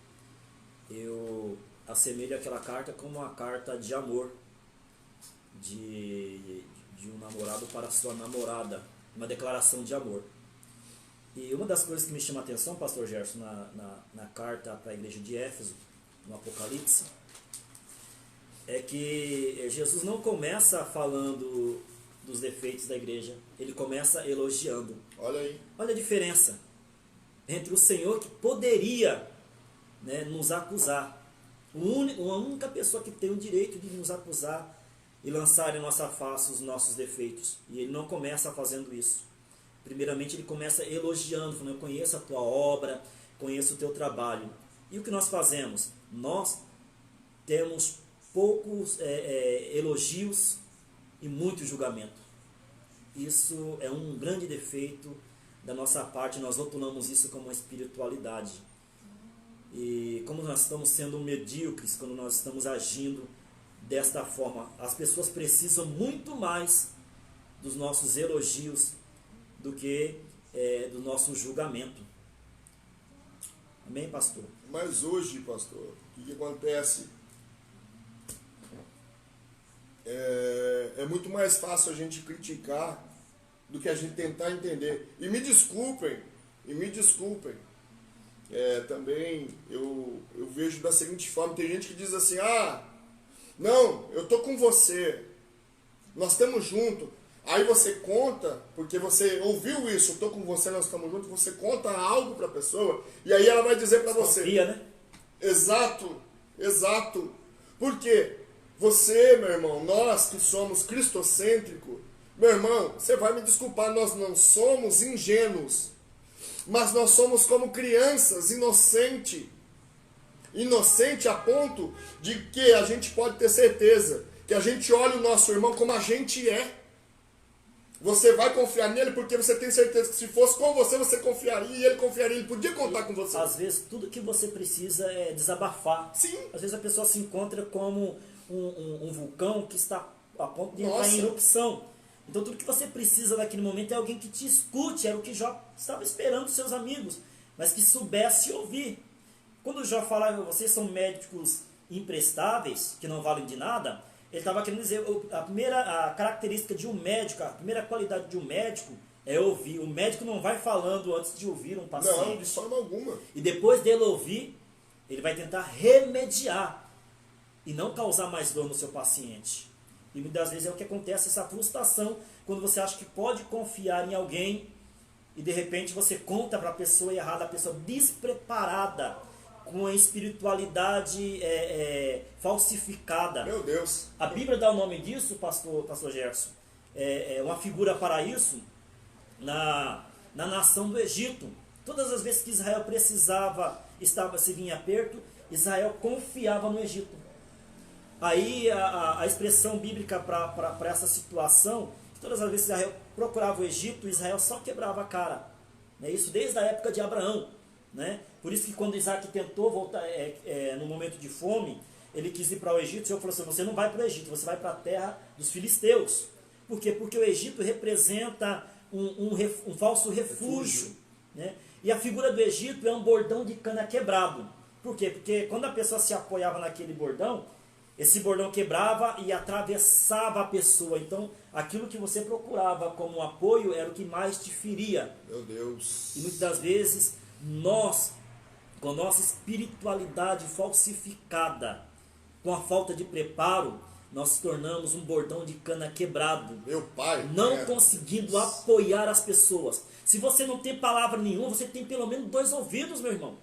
Eu assemelho aquela carta como uma carta de amor de um namorado para a sua namorada, uma declaração de amor. E uma das coisas que me chama a atenção, pastor Gerson, na carta para a igreja de Éfeso, no Apocalipse, é que Jesus não começa falando dos defeitos da igreja, ele começa elogiando. Olha aí. Olha a diferença entre o Senhor que poderia, né, nos acusar, a única pessoa que tem o direito de nos acusar e lançar em nossa face os nossos defeitos. E ele não começa fazendo isso. Primeiramente ele começa elogiando, falando, eu conheço a tua obra, conheço o teu trabalho. E o que nós fazemos? Nós temos poucos elogios e muito julgamento. Isso é um grande defeito da nossa parte, nós rotulamos isso como uma espiritualidade. E como nós estamos sendo medíocres, quando nós estamos agindo desta forma, as pessoas precisam muito mais dos nossos elogios do que do nosso julgamento. Amém, pastor? Mas hoje, pastor, o que acontece? É muito mais fácil a gente criticar do que a gente tentar entender. E me desculpem, também eu vejo da seguinte forma, tem gente que diz assim, não, eu tô com você, nós estamos juntos. Aí você conta, porque você ouviu isso, eu tô com você, nós estamos juntos, você conta algo para a pessoa, e aí ela vai dizer para você. Confia, né? Exato. Por quê? Você, meu irmão, nós que somos cristocêntricos, meu irmão, você vai me desculpar, nós não somos ingênuos, mas nós somos como crianças, inocente a ponto de que a gente pode ter certeza que a gente olha o nosso irmão como a gente é. Você vai confiar nele porque você tem certeza que se fosse com você, você confiaria e ele confiaria, ele podia contar com você. Às vezes tudo que você precisa é desabafar. Sim. Às vezes a pessoa se encontra como um vulcão que está a ponto de entrar em erupção. Então tudo que você precisa naquele momento é alguém que te escute, era o que Jó estava esperando dos seus amigos, mas que soubesse ouvir. Quando Jó falava, vocês são médicos imprestáveis, que não valem de nada, ele estava querendo dizer, a característica de um médico, a primeira qualidade de um médico é ouvir. O médico não vai falando antes de ouvir um paciente. Não, de forma alguma. E depois dele ouvir, ele vai tentar remediar e não causar mais dor no seu paciente. E muitas vezes é o que acontece, essa frustração, quando você acha que pode confiar em alguém e de repente você conta para a pessoa errada, a pessoa despreparada, com a espiritualidade falsificada. Meu Deus. A Bíblia dá o nome disso, pastor Gerson. Uma figura para isso na nação do Egito. Todas as vezes que Israel se vinha perto, Israel confiava no Egito. Aí a expressão bíblica para essa situação, todas as vezes que Israel procurava o Egito, Israel só quebrava a cara. Né? Isso desde a época de Abraão. Né? Por isso que quando Isaac tentou voltar no momento de fome, ele quis ir para o Egito, o Senhor falou assim, você não vai para o Egito, você vai para a terra dos filisteus. Por quê? Porque o Egito representa um falso refúgio. Né? E a figura do Egito é um bordão de cana quebrado. Por quê? Porque quando a pessoa se apoiava naquele bordão, esse bordão quebrava e atravessava a pessoa. Então, aquilo que você procurava como apoio era o que mais te feria. Meu Deus. E muitas das vezes, nós, com a nossa espiritualidade falsificada, com a falta de preparo, nós nos tornamos um bordão de cana quebrado. Meu pai. Não conseguindo apoiar as pessoas. Se você não tem palavra nenhuma, você tem pelo menos 2 ouvidos, meu irmão.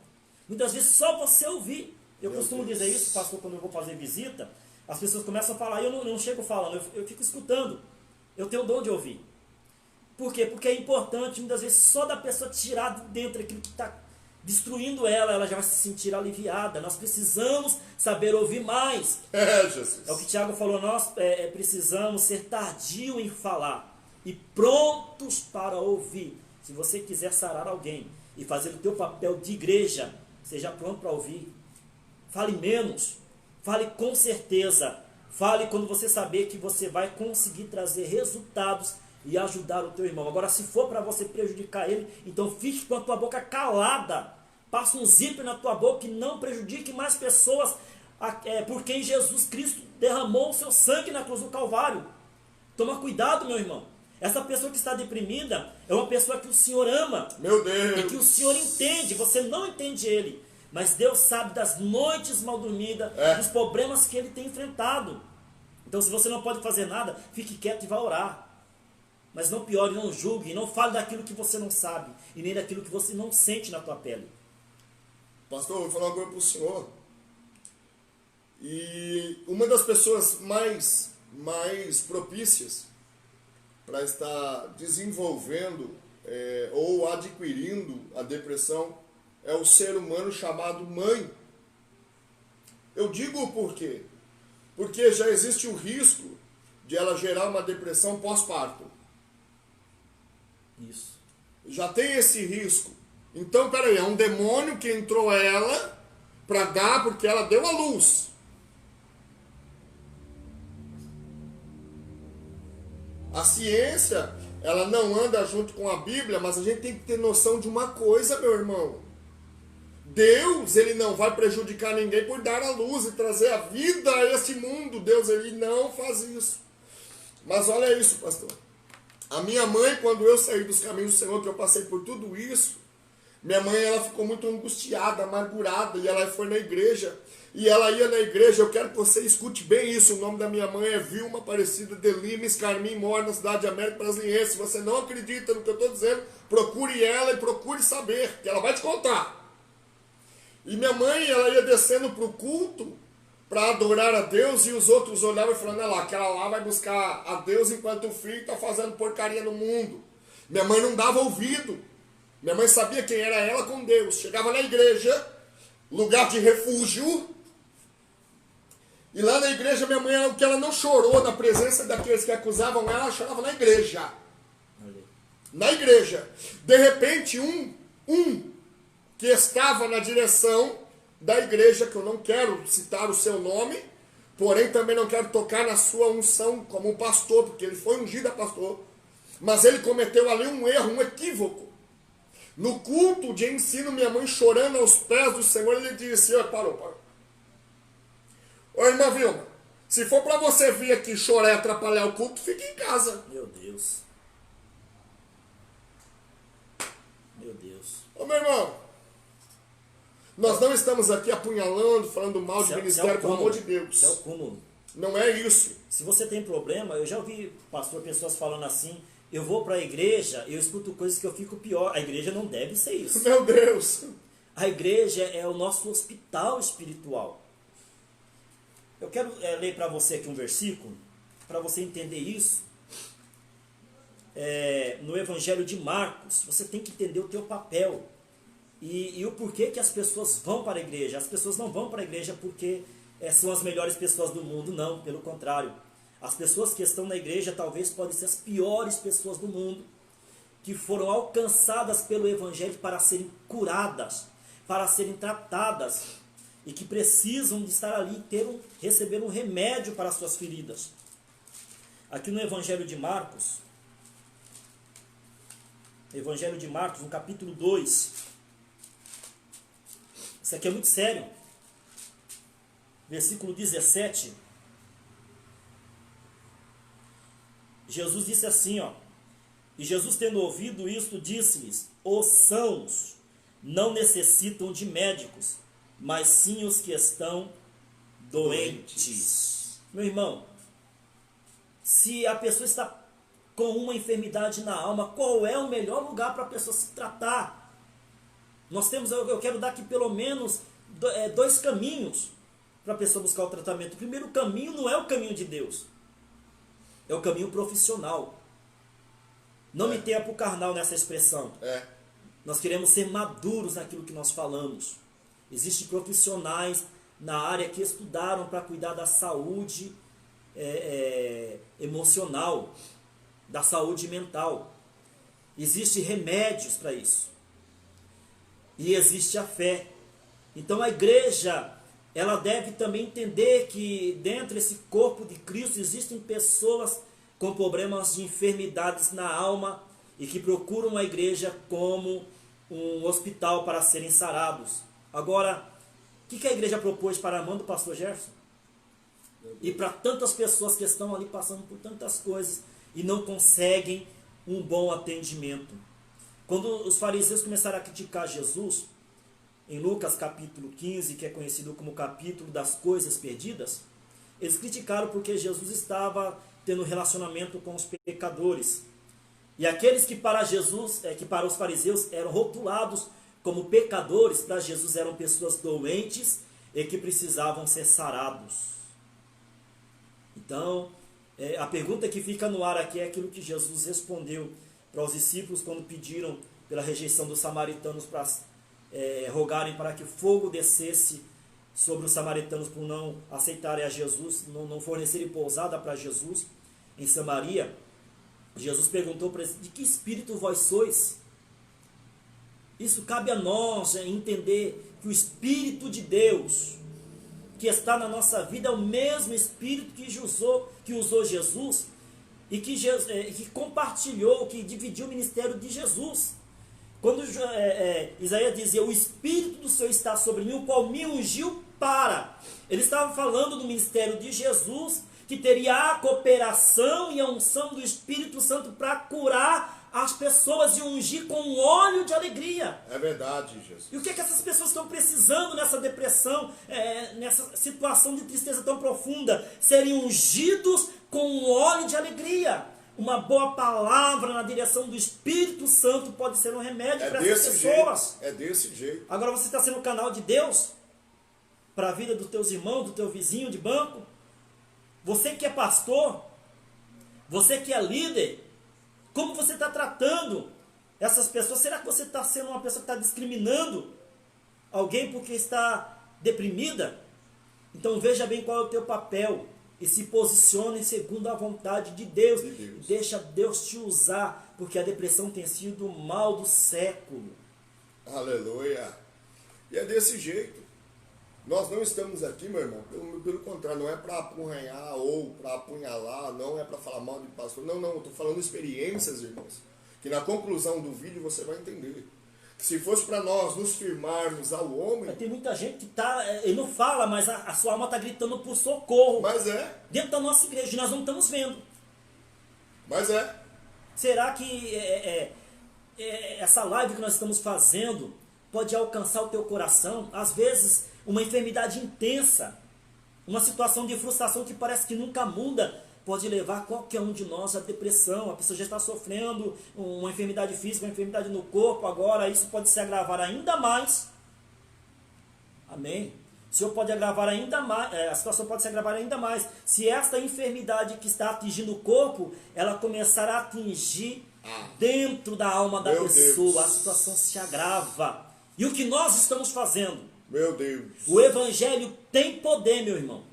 Muitas vezes só você ouvir. Eu costumo dizer isso, pastor, quando eu vou fazer visita, as pessoas começam a falar, e eu não chego falando, eu fico escutando. Eu tenho o dom de ouvir. Por quê? Porque é importante, muitas vezes, só da pessoa tirar de dentro aquilo que está destruindo ela já vai se sentir aliviada. Nós precisamos saber ouvir mais. Jesus. É o que o Tiago falou, nós precisamos ser tardio em falar e prontos para ouvir. Se você quiser sarar alguém e fazer o teu papel de igreja, seja pronto para ouvir. Fale menos, fale com certeza, fale quando você saber que você vai conseguir trazer resultados e ajudar o teu irmão. Agora, se for para você prejudicar ele, então fique com a tua boca calada, passa um zíper na tua boca e não prejudique mais pessoas por quem Jesus Cristo derramou o seu sangue na cruz do Calvário. Toma cuidado, meu irmão. Essa pessoa que está deprimida é uma pessoa que o Senhor ama. Meu Deus. E que o Senhor entende, você não entende ele. Mas Deus sabe das noites mal dormidas, dos problemas que ele tem enfrentado. Então, se você não pode fazer nada, fique quieto e vá orar. Mas não piore, não julgue, não fale daquilo que você não sabe, e nem daquilo que você não sente na tua pele. Pastor, eu vou falar uma coisa para o senhor. E uma das pessoas mais propícias para estar desenvolvendo ou adquirindo a depressão é o ser humano chamado mãe. Eu digo por quê? Porque já existe o risco de ela gerar uma depressão pós-parto. Isso. Já tem esse risco. Então, peraí, é um demônio que entrou ela para dar porque ela deu a luz. A ciência, ela não anda junto com a Bíblia, mas a gente tem que ter noção de uma coisa, meu irmão. Deus, ele não vai prejudicar ninguém por dar a luz e trazer a vida a esse mundo. Deus, ele não faz isso. Mas olha isso, pastor. A minha mãe, quando eu saí dos caminhos do Senhor, que eu passei por tudo isso, minha mãe, ela ficou muito angustiada, amargurada, e ela foi na igreja. E ela ia na igreja, eu quero que você escute bem isso, o nome da minha mãe é Vilma Aparecida de Limes Carmim, mora na cidade de América Brasiliense. Se você não acredita no que eu estou dizendo, procure ela e procure saber, que ela vai te contar. E minha mãe, ela ia descendo para o culto para adorar a Deus, e os outros olhavam e falavam, olha lá, aquela lá vai buscar a Deus enquanto o filho está fazendo porcaria no mundo. Minha mãe não dava ouvido. Minha mãe sabia quem era ela com Deus. Chegava na igreja, lugar de refúgio, e lá na igreja minha mãe, o que ela não chorou na presença daqueles que acusavam ela chorava na igreja. Na igreja. De repente, um que estava na direção da igreja, que eu não quero citar o seu nome, porém também não quero tocar na sua unção como um pastor, porque ele foi ungido a pastor, mas ele cometeu ali um erro, um equívoco. No culto de ensino, minha mãe chorando aos pés do Senhor, ele disse, parou. Ô irmã Vilma, se for para você vir aqui chorar e atrapalhar o culto, fique em casa. Meu Deus. Meu Deus. Ô meu irmão, nós não estamos aqui apunhalando, falando mal de ministério, pelo amor de Deus. Isso é o cúmulo. Não é isso. Se você tem problema, eu já ouvi, pastor, pessoas falando assim, eu vou para a igreja, eu escuto coisas que eu fico pior. A igreja não deve ser isso. Meu Deus. A igreja é o nosso hospital espiritual. Eu quero ler para você aqui um versículo, para você entender isso. No Evangelho de Marcos, você tem que entender o teu papel. E o porquê que as pessoas vão para a igreja. As pessoas não vão para a igreja porque são as melhores pessoas do mundo, não, pelo contrário. As pessoas que estão na igreja talvez podem ser as piores pessoas do mundo, que foram alcançadas pelo Evangelho para serem curadas, para serem tratadas, e que precisam de estar ali, receber um remédio para as suas feridas. Aqui no Evangelho de Marcos, no capítulo 2, isso aqui é muito sério, versículo 17, Jesus disse assim, e Jesus, tendo ouvido isto, disse-lhes: os sãos não necessitam de médicos, mas sim os que estão doentes. Meu irmão, se a pessoa está com uma enfermidade na alma, qual é o melhor lugar para a pessoa se tratar? Eu quero dar aqui pelo menos 2 caminhos para a pessoa buscar o tratamento. O primeiro caminho não é o caminho de Deus, é o caminho profissional. Não me tenha por carnal nessa expressão. Nós queremos ser maduros naquilo que nós falamos. Existem profissionais na área que estudaram para cuidar da saúde emocional, da saúde mental. Existem remédios para isso. E existe a fé. Então a igreja, ela deve também entender que dentro desse corpo de Cristo existem pessoas com problemas de enfermidades na alma e que procuram a igreja como um hospital para serem sarados. Agora, o que a igreja propôs para a mão do pastor Gerson? E para tantas pessoas que estão ali passando por tantas coisas e não conseguem um bom atendimento. Quando os fariseus começaram a criticar Jesus, em Lucas capítulo 15, que é conhecido como capítulo das coisas perdidas, eles criticaram porque Jesus estava tendo relacionamento com os pecadores. E aqueles que para Jesus, que para os fariseus eram rotulados como pecadores, para Jesus eram pessoas doentes e que precisavam ser sarados. Então, a pergunta que fica no ar aqui é aquilo que Jesus respondeu para os discípulos quando pediram pela rejeição dos samaritanos para rogarem para que fogo descesse sobre os samaritanos por não aceitarem a Jesus, não fornecerem pousada para Jesus em Samaria. Jesus perguntou para eles: de que espírito vós sois? Isso cabe a nós entender que o Espírito de Deus que está na nossa vida é o mesmo Espírito que usou Jesus e que compartilhou, que dividiu o ministério de Jesus. Quando Isaías dizia: o Espírito do Senhor está sobre mim, o qual me ungiu para. Ele estava falando do ministério de Jesus, que teria a cooperação e a unção do Espírito Santo para curar as pessoas e ungir com óleo de alegria. É verdade, Jesus. E o que essas pessoas estão precisando nessa depressão, nessa situação de tristeza tão profunda? Serem ungidos com óleo de alegria. Uma boa palavra na direção do Espírito Santo pode ser um remédio para essas pessoas. É desse jeito. Agora você está sendo o canal de Deus para a vida dos teus irmãos, do teu vizinho de banco. Você que é pastor, você que é líder, como você está tratando essas pessoas? Será que você está sendo uma pessoa que está discriminando alguém porque está deprimida? Então veja bem qual é o teu papel e se posicione segundo a vontade de Deus. Deixa Deus te usar, porque a depressão tem sido o mal do século. Aleluia! E é desse jeito. Nós não estamos aqui, meu irmão, pelo contrário, não é para apurranhar ou para apunhalar, não é para falar mal de pastor, não, eu estou falando experiências, irmãos, que na conclusão do vídeo você vai entender. Que se fosse para nós nos firmarmos ao homem... Tem muita gente que ele não fala, mas a sua alma está gritando por socorro. Mas dentro da nossa igreja, e nós não estamos vendo. Mas Será que essa live que nós estamos fazendo pode alcançar o teu coração? Às vezes, uma enfermidade intensa, uma situação de frustração que parece que nunca muda, pode levar qualquer um de nós à depressão. A pessoa já está sofrendo uma enfermidade física, uma enfermidade no corpo, agora isso pode se agravar ainda mais Amém? O Senhor pode agravar ainda mais, a situação pode se agravar ainda mais. Se esta enfermidade que está atingindo o corpo, ela começar a atingir dentro da alma da pessoa, Deus. a situação se agrava. E o que nós estamos fazendo? Meu Deus. O Evangelho tem poder, meu irmão.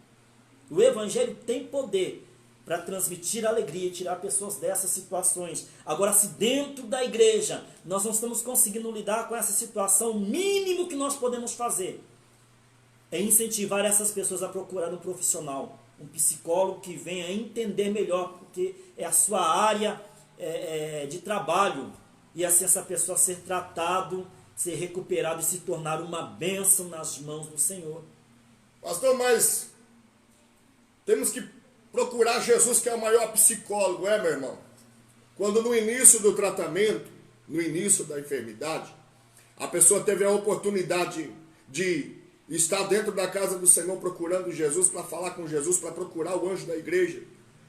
O Evangelho tem poder para transmitir alegria e tirar pessoas dessas situações. Agora, se dentro da igreja nós não estamos conseguindo lidar com essa situação, o mínimo que nós podemos fazer é incentivar essas pessoas a procurar um profissional, um psicólogo que venha entender melhor, porque é a sua área de trabalho, e assim essa pessoa ser tratado, ser recuperado e se tornar uma bênção nas mãos do Senhor. Pastor, mas temos que procurar Jesus, que é o maior psicólogo, meu irmão? Quando no início do tratamento, no início da enfermidade, a pessoa teve a oportunidade de estar dentro da casa do Senhor procurando Jesus, para falar com Jesus, para procurar o anjo da igreja.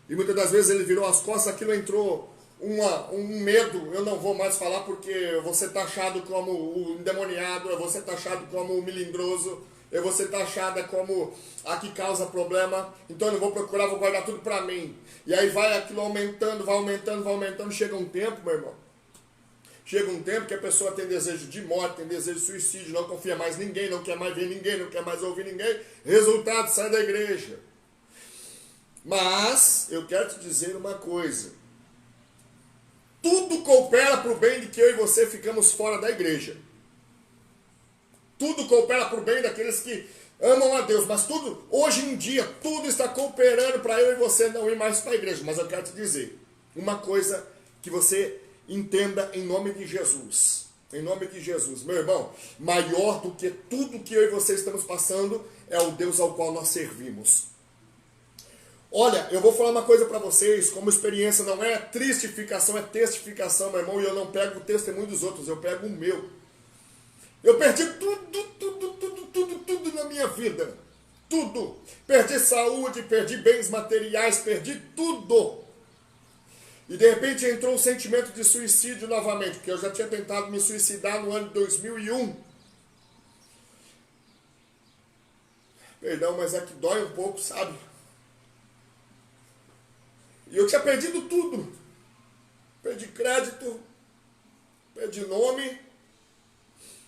E muitas das vezes ele virou as costas, aquilo entrou um medo. Eu não vou mais falar porque eu vou ser taxado como o endemoniado, eu vou ser taxado como o melindroso, eu vou ser taxada como a que causa problema, então eu não vou procurar, vou guardar tudo para mim. E aí vai aquilo aumentando, vai aumentando, vai aumentando, chega um tempo, meu irmão, chega um tempo que a pessoa tem desejo de morte, tem desejo de suicídio, não confia mais em ninguém, não quer mais ver ninguém, não quer mais ouvir ninguém. Resultado, sai da igreja. Mas eu quero te dizer uma coisa. Tudo coopera para o bem de que eu e você ficamos fora da igreja. Tudo coopera para o bem daqueles que amam a Deus. Mas tudo, hoje em dia, tudo está cooperando para eu e você não ir mais para a igreja. Mas eu quero te dizer uma coisa que você entenda em nome de Jesus. Em nome de Jesus. Meu irmão, maior do que tudo que eu e você estamos passando é o Deus ao qual nós servimos. Olha, eu vou falar uma coisa para vocês, como experiência, não é tristificação, é testificação, meu irmão, e eu não pego o testemunho dos outros, eu pego o meu. Eu perdi tudo na minha vida. Tudo. Perdi saúde, perdi bens materiais, perdi tudo. E de repente entrou um sentimento de suicídio novamente, porque eu já tinha tentado me suicidar no ano de 2001. Perdão, mas é que dói um pouco, sabe? E eu tinha perdido tudo. Perdi crédito, perdi nome,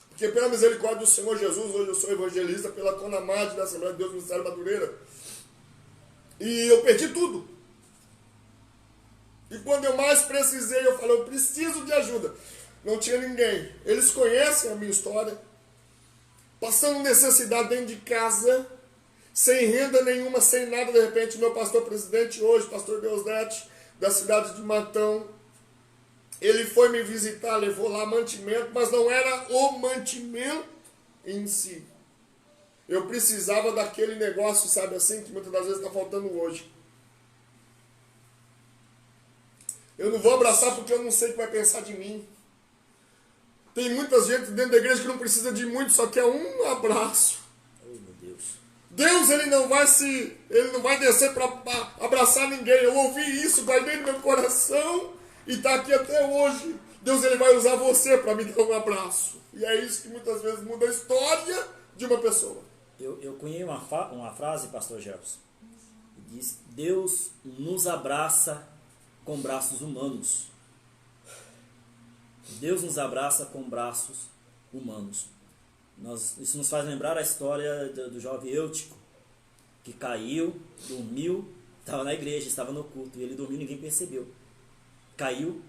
porque pela misericórdia do Senhor Jesus, hoje eu sou evangelista pela Conamad da Assembleia de Deus Ministério Madureira. E eu perdi tudo. E quando eu mais precisei, eu falei, eu preciso de ajuda. Não tinha ninguém. Eles conhecem a minha história. Passando necessidade dentro de casa, sem renda nenhuma, sem nada. De repente, meu pastor presidente hoje, pastor Deusdete, da cidade de Matão, ele foi me visitar, levou lá mantimento, mas não era o mantimento em si. Eu precisava daquele negócio, sabe assim, que muitas das vezes está faltando hoje. Eu não vou abraçar porque eu não sei o que vai pensar de mim. Tem muita gente dentro da igreja que não precisa de muito, só quer um abraço. Oh, meu Deus. Deus, ele não vai descer para abraçar ninguém. Eu ouvi isso, guardei no meu coração e está aqui até hoje. Deus, ele vai usar você para me dar um abraço. E é isso que muitas vezes muda a história de uma pessoa. Eu cunhei uma frase, pastor Gerson, que diz, Deus nos abraça com braços humanos. Deus nos abraça com braços humanos. Isso nos faz lembrar a história do jovem Eutico, que caiu, dormiu, estava na igreja, estava no culto, e ele dormiu e ninguém percebeu. Caiu.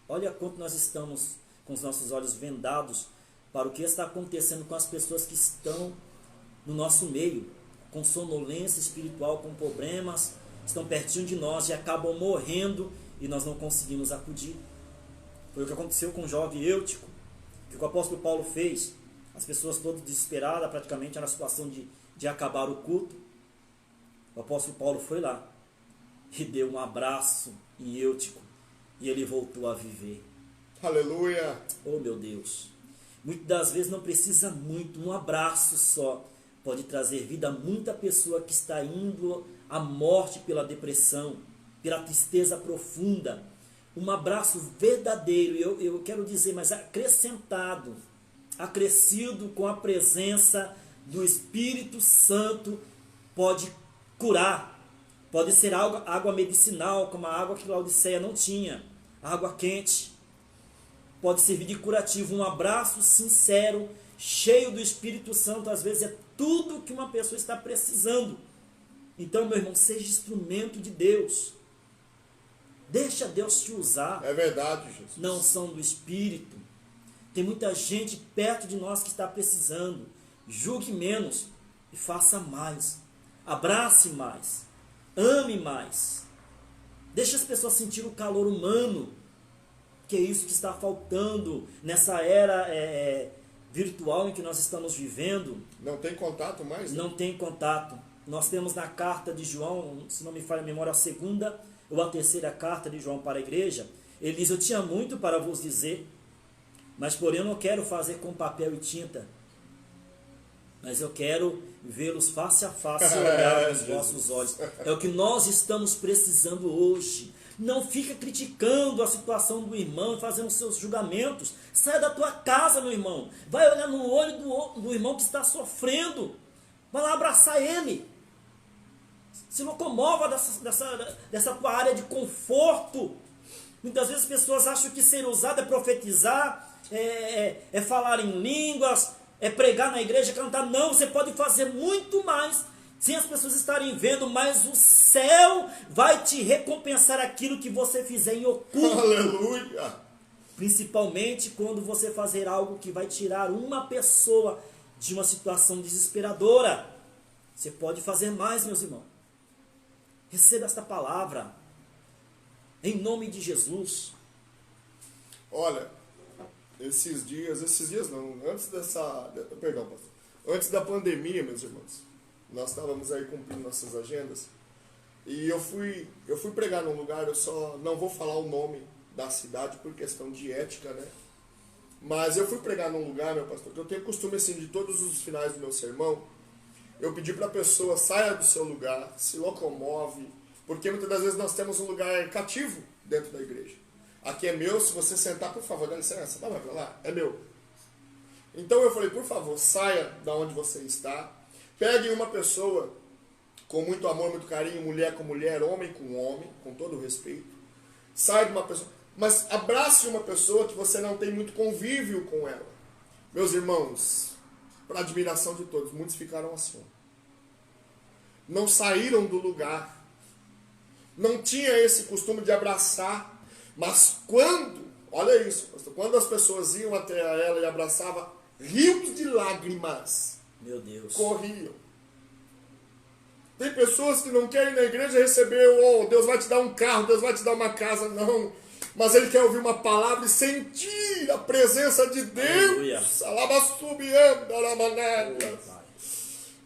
Olha quanto nós estamos com os nossos olhos vendados para o que está acontecendo com as pessoas que estão no nosso meio, com sonolência espiritual, com problemas, estão pertinho de nós e acabam morrendo e nós não conseguimos acudir. Foi o que aconteceu com o jovem Eutico, que o apóstolo Paulo fez. As pessoas todas desesperadas, praticamente era a situação de acabar o culto. O apóstolo Paulo foi lá e deu um abraço em Eutico e ele voltou a viver. Aleluia! Oh, meu Deus! Muitas das vezes não precisa muito, um abraço só pode trazer vida a muita pessoa que está indo à morte pela depressão, pela tristeza profunda. Um abraço verdadeiro, eu quero dizer, mas acrescentado, acrescido com a presença do Espírito Santo pode curar. Pode ser água medicinal, como a água que Laodiceia não tinha. Água quente. Pode servir de curativo. Um abraço sincero, cheio do Espírito Santo, às vezes é tudo que uma pessoa está precisando. Então, meu irmão, seja instrumento de Deus. Deixa Deus te usar. É verdade, Jesus. Não são do Espírito. Tem muita gente perto de nós que está precisando. Julgue menos e faça mais. Abrace mais. Ame mais. Deixe as pessoas sentir o calor humano, que é isso que está faltando nessa era virtual em que nós estamos vivendo. Não tem contato mais? Né? Não tem contato. Nós temos na carta de João, se não me falha a memória, a segunda ou a terceira carta de João para a igreja. Ele diz: eu tinha muito para vos dizer, mas porém eu não quero fazer com papel e tinta, mas eu quero vê-los face a face e olhar nos vossos olhos. É o que nós estamos precisando hoje. Não fica criticando a situação do irmão e fazendo seus julgamentos. Saia da tua casa, meu irmão. Vai olhar no olho do irmão que está sofrendo. Vai lá abraçar ele. Se locomova dessa tua área de conforto. Muitas vezes as pessoas acham que ser usado é profetizar, é falar em línguas, é pregar na igreja, cantar. Não, você pode fazer muito mais sem as pessoas estarem vendo, mas o céu vai te recompensar aquilo que você fizer em oculto. Aleluia! Principalmente quando você fazer algo que vai tirar uma pessoa de uma situação desesperadora. Você pode fazer mais, meus irmãos. Receba esta palavra. Em nome de Jesus. Olha, esses dias não, antes da pandemia, meus irmãos, nós estávamos aí cumprindo nossas agendas, e eu fui pregar num lugar, eu só não vou falar o nome da cidade por questão de ética, né? Mas eu fui pregar num lugar, meu pastor, que eu tenho costume, assim, de todos os finais do meu sermão, eu pedi para a pessoa: saia do seu lugar, se locomove, porque muitas das vezes nós temos um lugar cativo dentro da igreja. Aqui é meu, se você sentar, por favor, dá licença, vai para lá, é meu. Então eu falei: por favor, saia da onde você está, pegue uma pessoa com muito amor, muito carinho, mulher com mulher, homem com homem, com todo o respeito. Saia de uma pessoa, mas abrace uma pessoa que você não tem muito convívio com ela. Meus irmãos, para admiração de todos, muitos ficaram assim. Não saíram do lugar. Não tinha esse costume de abraçar. Mas olha isso, pastor, quando as pessoas iam até ela e abraçavam, rios de lágrimas, meu Deus, corriam. Tem pessoas que não querem ir na igreja receber, Deus vai te dar um carro, Deus vai te dar uma casa, não. Mas ele quer ouvir uma palavra e sentir a presença de Deus.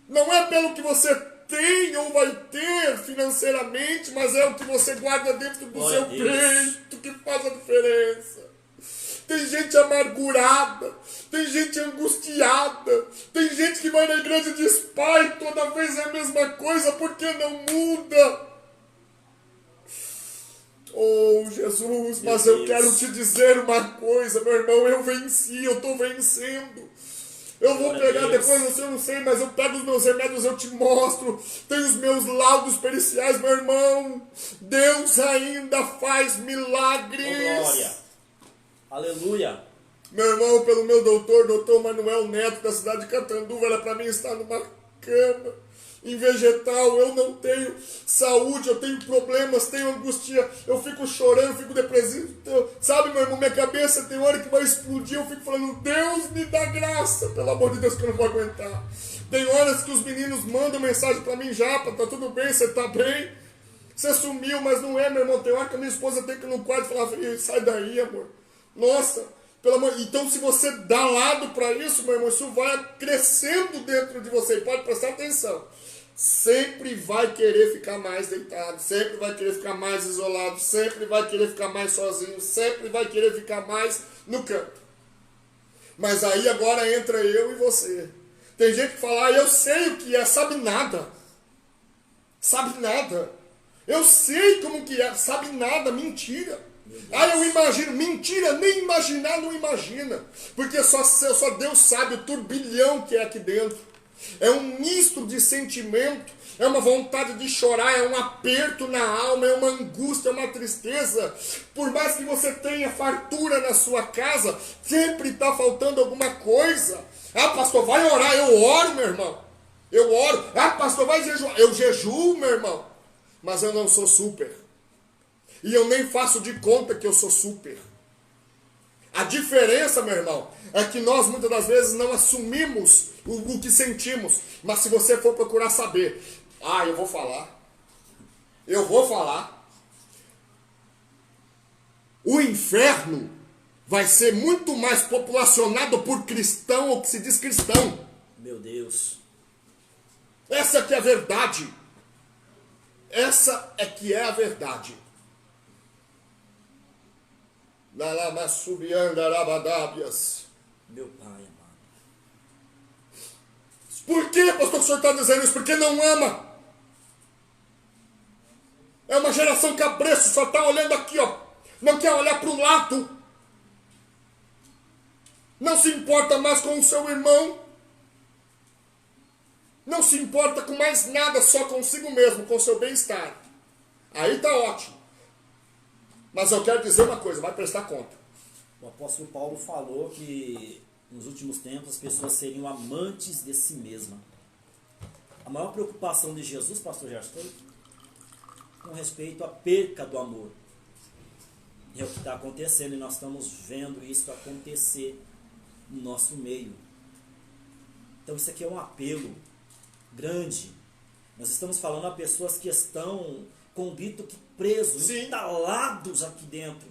Não é pelo que você tem ou vai ter financeiramente, mas é o que você guarda dentro do seu peito que faz a diferença. Tem gente amargurada, tem gente angustiada, tem gente que vai na igreja e diz: pai, toda vez é a mesma coisa, por que não muda? Oh, Jesus, mas eu quero te dizer uma coisa, meu irmão, eu venci, eu estou vencendo. Eu vou pegar depois, eu não sei, mas eu pego os meus remédios, eu te mostro. Tenho os meus laudos periciais, meu irmão. Deus ainda faz milagres. Oh, glória. Aleluia. Meu irmão, pelo meu doutor Manuel Neto, da cidade de Catanduva, era para mim estar numa cama, em vegetal. Eu não tenho saúde, eu tenho problemas, tenho angústia, eu fico chorando, eu fico depressivo. Sabe, meu irmão, minha cabeça tem hora que vai explodir, eu fico falando: Deus me dá graça, pelo amor de Deus, que eu não vou aguentar. Tem horas que os meninos mandam mensagem para mim: Japa, tá tudo bem, você tá bem? Você sumiu, mas não é, meu irmão. Tem hora que a minha esposa tem que ir no quarto e falar: sai daí, amor. Nossa, pelo amor. Então, se você dá lado para isso, meu irmão, isso vai crescendo dentro de você. E pode prestar atenção. Sempre vai querer ficar mais deitado, sempre vai querer ficar mais isolado, sempre vai querer ficar mais sozinho, sempre vai querer ficar mais no canto. Mas aí agora entra eu e você. Tem gente que fala: eu sei o que é, sabe nada. Sabe nada. Eu sei como que é, sabe nada, mentira. Eu imagino, mentira, nem imaginar não imagina. Porque só Deus sabe o turbilhão que é aqui dentro. É um misto de sentimento, é uma vontade de chorar, é um aperto na alma, é uma angústia, é uma tristeza. Por mais que você tenha fartura na sua casa, sempre está faltando alguma coisa. Ah, pastor, vai orar. Eu oro, meu irmão. Eu oro. Ah, pastor, vai jejuar. Eu jejuo, meu irmão. Mas eu não sou super. E eu nem faço de conta que eu sou super. A diferença, meu irmão, é que nós muitas das vezes não assumimos o que sentimos. Mas se você for procurar saber, eu vou falar. Eu vou falar. O inferno vai ser muito mais populacionado por cristão ou que se diz cristão. Meu Deus. Essa que é a verdade. Essa é que é a verdade. Meu pai amado. Por que, pastor, que o senhor está dizendo isso? Porque não ama. É uma geração cabresto, só está olhando aqui, ó. Não quer olhar para o lado. Não se importa mais com o seu irmão. Não se importa com mais nada, só consigo mesmo, com o seu bem-estar. Aí está ótimo. Mas eu quero dizer uma coisa, vai prestar conta. O apóstolo Paulo falou que nos últimos tempos as pessoas seriam amantes de si mesmas. A maior preocupação de Jesus, pastor Gerson, foi com respeito à perca do amor. E é o que está acontecendo, e nós estamos vendo isso acontecer no nosso meio. Então isso aqui é um apelo grande. Nós estamos falando a pessoas que estão com o grito presos, entalados aqui dentro,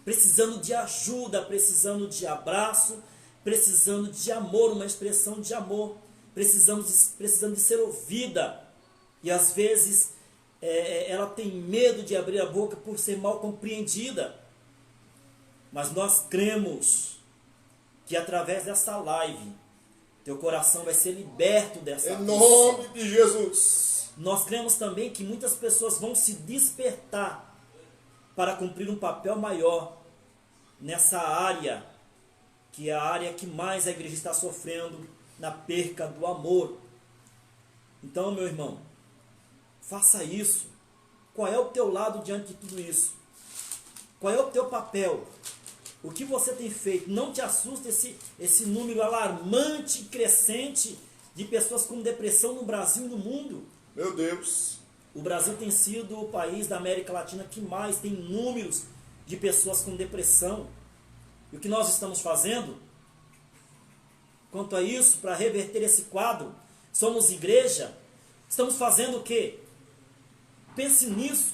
precisando de ajuda, precisando de abraço, precisando de amor, uma expressão de amor, precisando de ser ouvida. E às vezes ela tem medo de abrir a boca por ser mal compreendida. Mas nós cremos que através dessa live, teu coração vai ser liberto dessa Em nome de Jesus. Nós cremos também que muitas pessoas vão se despertar para cumprir um papel maior nessa área, que é a área que mais a igreja está sofrendo na perca do amor. Então, meu irmão, faça isso. Qual é o teu lado diante de tudo isso? Qual é o teu papel? O que você tem feito? Não te assusta esse número alarmante e crescente de pessoas com depressão no Brasil e no mundo. Meu Deus. O Brasil tem sido o país da América Latina que mais tem números de pessoas com depressão. E o que nós estamos fazendo quanto a isso, para reverter esse quadro? Somos igreja. Estamos fazendo o quê? Pense nisso.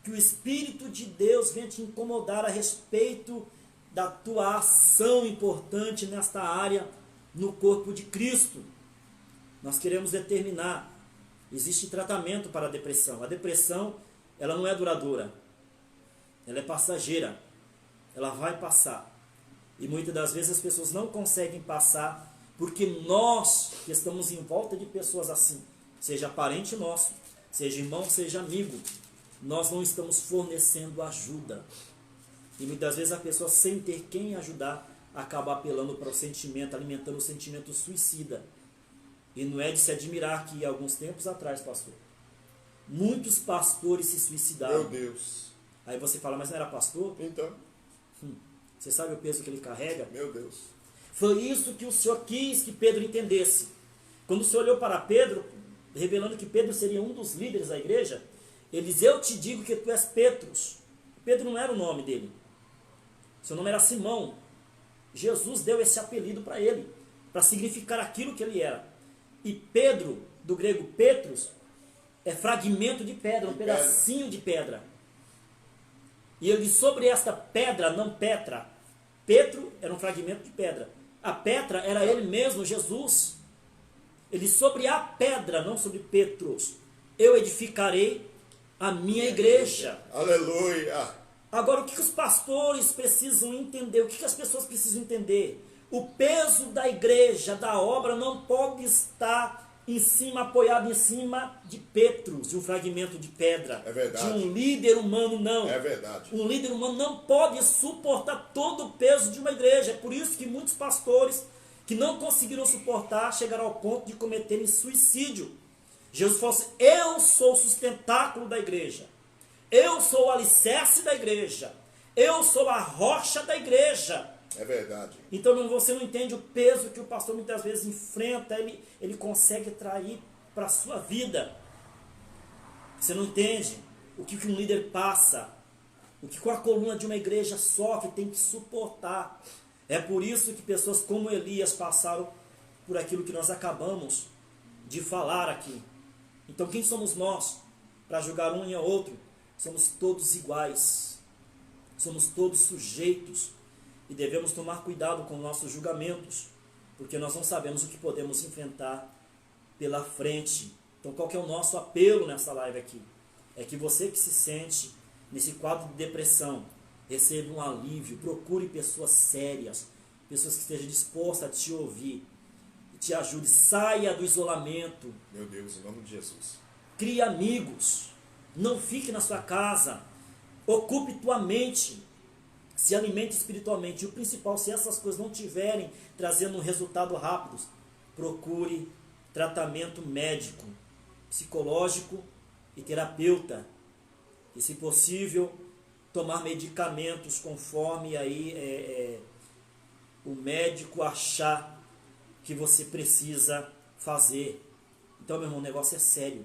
Que o Espírito de Deus venha te incomodar a respeito da tua ação importante nesta área no corpo de Cristo. Nós queremos determinar. Existe tratamento para a depressão. A depressão, ela não é duradoura. Ela é passageira. Ela vai passar. E muitas das vezes as pessoas não conseguem passar porque nós que estamos em volta de pessoas assim, seja parente nosso, seja irmão, seja amigo, nós não estamos fornecendo ajuda. E muitas vezes a pessoa, sem ter quem ajudar, acaba apelando para o sentimento, alimentando o sentimento suicida. E não é de se admirar que, alguns tempos atrás, pastor, muitos pastores se suicidaram. Meu Deus. Aí você fala, mas não era pastor? Então. Você sabe o peso que ele carrega? Meu Deus. Foi isso que o Senhor quis que Pedro entendesse. Quando o Senhor olhou para Pedro, revelando que Pedro seria um dos líderes da igreja, ele diz, eu te digo que tu és Petrus. Pedro não era o nome dele. Seu nome era Simão. Jesus deu esse apelido para ele, para significar aquilo que ele era. E Pedro, do grego Petrus, é fragmento de pedra, um pedacinho de pedra. E ele diz, sobre esta pedra, não Petra. Petro era um fragmento de pedra. A Petra era ele mesmo, Jesus. Ele diz, sobre a pedra, não sobre Petrus, eu edificarei a minha igreja. Aleluia. Agora, o que os pastores precisam entender? O que as pessoas precisam entender? O peso da igreja, da obra, não pode estar em cima, apoiado em cima de Petrus, de um fragmento de pedra. É verdade. De um líder humano, não. É verdade. Um líder humano não pode suportar todo o peso de uma igreja. É por isso que muitos pastores que não conseguiram suportar, chegaram ao ponto de cometerem suicídio. Jesus falou assim: eu sou o sustentáculo da igreja, eu sou o alicerce da igreja, eu sou a rocha da igreja. É verdade. Então você não entende o peso que o pastor muitas vezes enfrenta, ele consegue trair para a sua vida. Você não entende o que um líder passa, o que a coluna de uma igreja sofre, tem que suportar. É por isso que pessoas como Elias passaram por aquilo que nós acabamos de falar aqui. Então quem somos nós para julgar um e a outro? Somos todos iguais, somos todos sujeitos e devemos tomar cuidado com nossos julgamentos, porque nós não sabemos o que podemos enfrentar pela frente. Então qual que é o nosso apelo nessa live aqui? É que você que se sente nesse quadro de depressão, receba um alívio, procure pessoas sérias, pessoas que estejam dispostas a te ouvir, e te ajude, saia do isolamento. Meu Deus, em nome de Jesus. Crie amigos, não fique na sua casa, ocupe tua mente, se alimente espiritualmente. E o principal, se essas coisas não tiverem trazendo um resultado rápido, procure tratamento médico, psicológico e terapeuta. E se possível, tomar medicamentos conforme aí o médico achar que você precisa fazer. Então, meu irmão, o negócio é sério.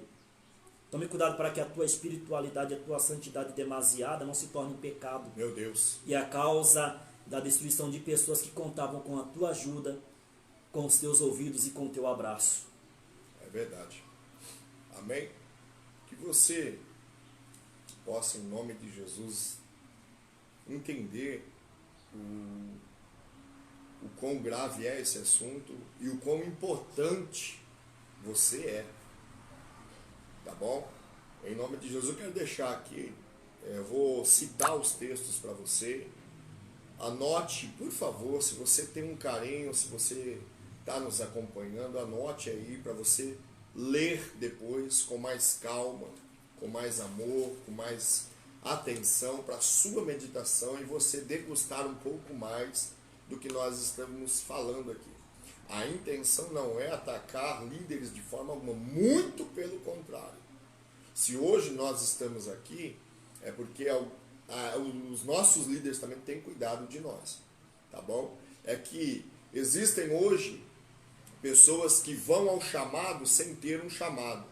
Tome cuidado para que a tua espiritualidade, a tua santidade demasiada não se torne um pecado. Meu Deus. E a causa da destruição de pessoas que contavam com a tua ajuda, com os teus ouvidos e com o teu abraço. É verdade. Amém? Que você possa, em nome de Jesus, entender o quão grave é esse assunto e o quão importante você é. Tá bom? Em nome de Jesus, eu quero deixar aqui, eu vou citar os textos para você. Anote, por favor, se você tem um carinho, se você está nos acompanhando, anote aí para você ler depois com mais calma, com mais amor, com mais atenção para a sua meditação e você degustar um pouco mais do que nós estamos falando aqui. A intenção não é atacar líderes de forma alguma, muito pelo contrário. Se hoje nós estamos aqui, é porque os nossos líderes também têm cuidado de nós, tá bom? É que existem hoje pessoas que vão ao chamado sem ter um chamado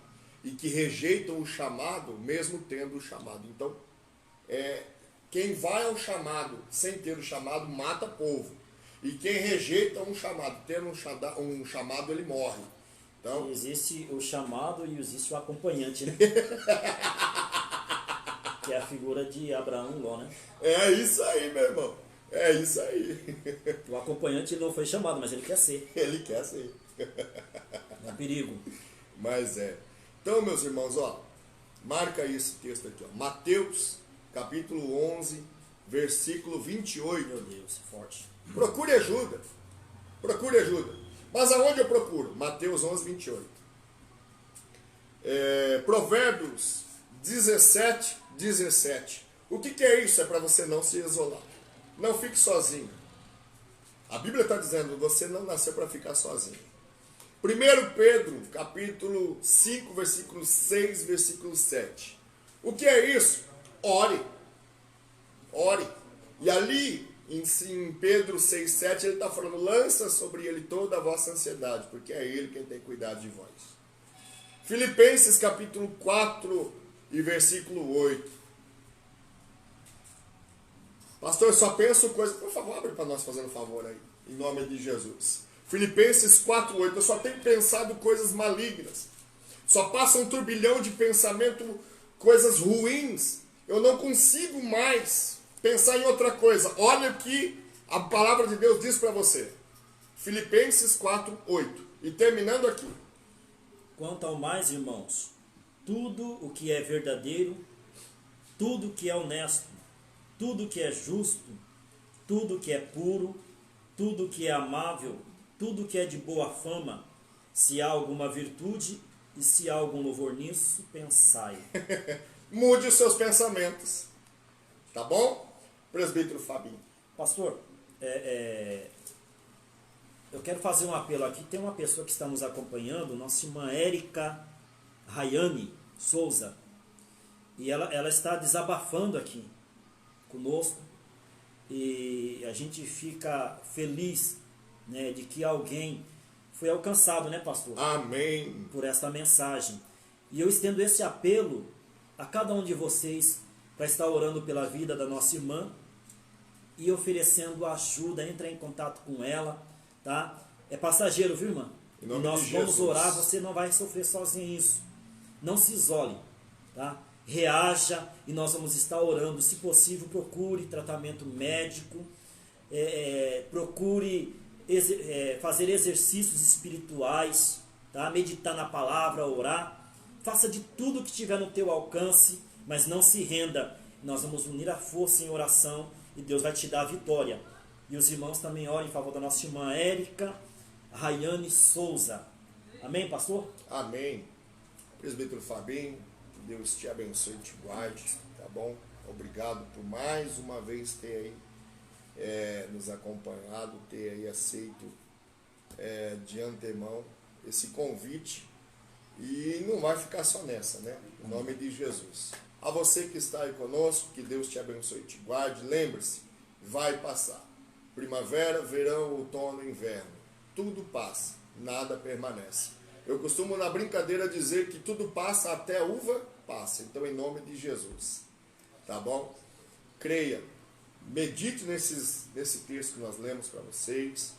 e que rejeitam o chamado mesmo tendo o chamado. Então, quem vai ao chamado sem ter o chamado mata povo. E quem rejeita um chamado, tendo um chamado, ele morre. Então, existe o chamado e existe o acompanhante, né? Que é a figura de Abraão e Ló, né? É isso aí, meu irmão. É isso aí. O acompanhante não foi chamado, mas ele quer ser. Ele quer ser. É um perigo. Mas é. Então, meus irmãos, marca esse texto aqui, Mateus, capítulo 11, versículo 28. Meu Deus, forte. Procure ajuda. Procure ajuda. Mas aonde eu procuro? Mateus 11, 28. Provérbios 17, 17. O que é isso? É para você não se isolar. Não fique sozinho. A Bíblia está dizendo, você não nasceu para ficar sozinho. 1 Pedro, capítulo 5, versículo 6, versículo 7. O que é isso? Ore. Ore. E ali, em Pedro 6, 7, ele está falando, lança sobre ele toda a vossa ansiedade, porque é ele quem tem cuidado de vós. Filipenses, capítulo 4, e versículo 8. Pastor, eu só penso coisa... Por favor, abre para nós fazendo um favor aí, em nome de Jesus. Filipenses 4, 8. Eu só tenho pensado coisas malignas. Só passa um turbilhão de pensamento, coisas ruins. Eu não consigo mais pensar em outra coisa. Olha o que a palavra de Deus diz para você. Filipenses 4, 8. E terminando aqui. Quanto ao mais, irmãos, tudo o que é verdadeiro, tudo o que é honesto, tudo o que é justo, tudo o que é puro, tudo o que é amável, tudo o que é de boa fama, se há alguma virtude e se há algum louvor nisso, pensai. Mude os seus pensamentos. Tá bom? Presbítero Fabinho. Pastor, eu quero fazer um apelo aqui. Tem uma pessoa que está nos acompanhando, nossa irmã Érica Rayane Souza. E ela está desabafando aqui conosco. E a gente fica feliz, né, de que alguém foi alcançado, né, pastor? Amém. Por essa mensagem. E eu estendo esse apelo a cada um de vocês para estar orando pela vida da nossa irmã e oferecendo ajuda, entrar em contato com ela, tá? É passageiro, viu, irmã? Em E nome nós de vamos Jesus. orar, você não vai sofrer sozinho isso. Não se isole, tá? Reaja e nós vamos estar orando. Se possível, procure tratamento médico, procure fazer exercícios espirituais, tá? Meditar na palavra, orar. Faça de tudo que estiver no teu alcance, mas não se renda. Nós vamos unir a força em oração e Deus vai te dar a vitória. E os irmãos também orem em favor da nossa irmã Érica Rayane Souza. Amém, pastor? Amém. Presbítero Fabinho, que Deus te abençoe e te guarde, tá bom? Obrigado por mais uma vez ter aí nos acompanhado, ter aí aceito de antemão esse convite. E não vai ficar só nessa, né? Em nome de Jesus. A você que está aí conosco, que Deus te abençoe e te guarde. Lembre-se, vai passar. Primavera, verão, outono, inverno. Tudo passa, nada permanece. Eu costumo na brincadeira dizer que tudo passa, até a uva passa. Então, em nome de Jesus. Tá bom? Creia. Medite nesse texto que nós lemos para vocês.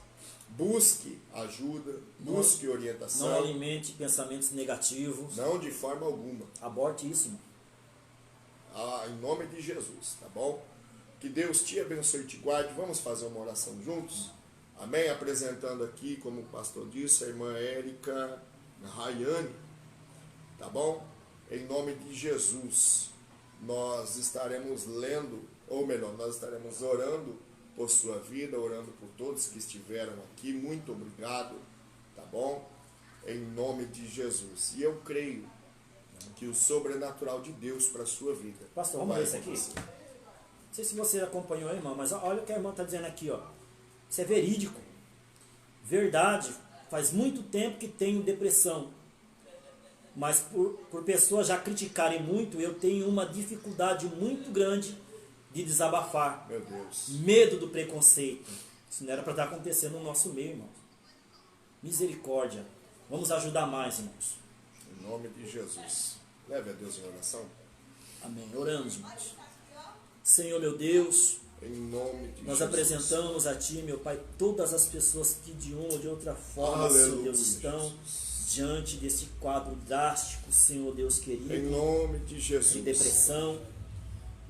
Busque ajuda, busque orientação. Não alimente pensamentos negativos. Não de forma alguma. Aborte isso, irmão. Em nome de Jesus, tá bom? Que Deus te abençoe e te guarde. Vamos fazer uma oração juntos? Amém? Apresentando aqui, como o pastor disse, a irmã Érica Rayane, tá bom? Em nome de Jesus, nós estaremos lendo, ou melhor, nós estaremos orando por sua vida, orando por todos que estiveram aqui. Muito obrigado, tá bom? Em nome de Jesus. E eu creio que o sobrenatural de Deus para a sua vida. Pastor, vamos ver isso aqui? Não sei se você acompanhou a irmã, mas olha o que a irmã está dizendo aqui, ó. Isso é verídico. Verdade. Faz muito tempo que tenho depressão. Mas por pessoas já criticarem muito, eu tenho uma dificuldade muito grande de desabafar. Meu Deus. Medo do preconceito. Isso não era para estar acontecendo no nosso meio, irmãos. Misericórdia. Vamos ajudar mais, irmãos. Em nome de Jesus. Leve a Deus em oração. Amém. Oramos, irmãos. Senhor, meu Deus, Em nome de nós Jesus. apresentamos a Ti, meu Pai, todas as pessoas que de uma ou de outra forma, Aleluia, Senhor Deus, estão diante desse quadro drástico, Senhor Deus querido, Em nome de Jesus. de depressão.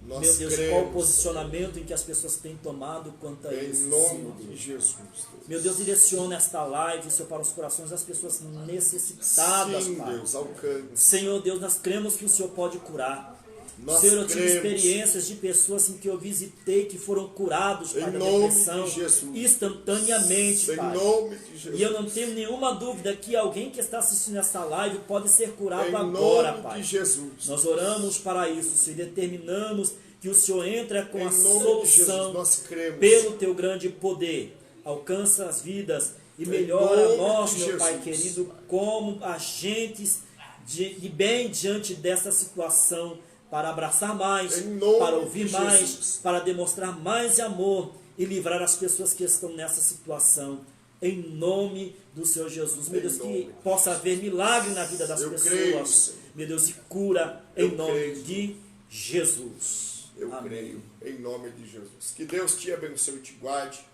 Nós Meu Deus, cremos. qual o posicionamento em que as pessoas têm tomado quanto a Em isso, nome Senhor de Deus. Jesus. Deus. Meu Deus, direciona esta live, Senhor, para os corações das pessoas necessitadas, Sim, Pai. Deus, alcance. Senhor Deus, nós cremos que o Senhor pode curar. Nós Senhor, eu tive cremos. experiências de pessoas em que eu visitei que foram curados, Pai, Em da nome depressão, de Jesus. instantaneamente, Em Pai. nome de Jesus. E eu não tenho nenhuma dúvida que alguém que está assistindo essa live pode ser curado Em agora, nome Pai. de Jesus. Nós oramos para isso, Senhor, e determinamos que o Senhor entra com Em a nome de Jesus, solução nós cremos. pelo Teu grande poder. Alcança as vidas e melhora nome nós, de meu Pai Jesus. querido, como agentes de bem diante dessa situação, para abraçar mais, Em nome para ouvir de mais, Jesus. para demonstrar mais amor e livrar as pessoas que estão nessa situação. Em nome do Senhor Jesus. Meu Em Deus, que nome. possa haver milagre na vida das Eu pessoas. creio, Senhor. Meu Deus, e cura em Eu nome creio. de Jesus. Eu Amém. creio, em nome de Jesus. Que Deus te abençoe e te guarde,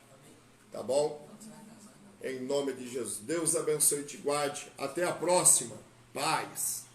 tá bom? Em nome de Jesus. Deus abençoe e te guarde. Até a próxima. Paz.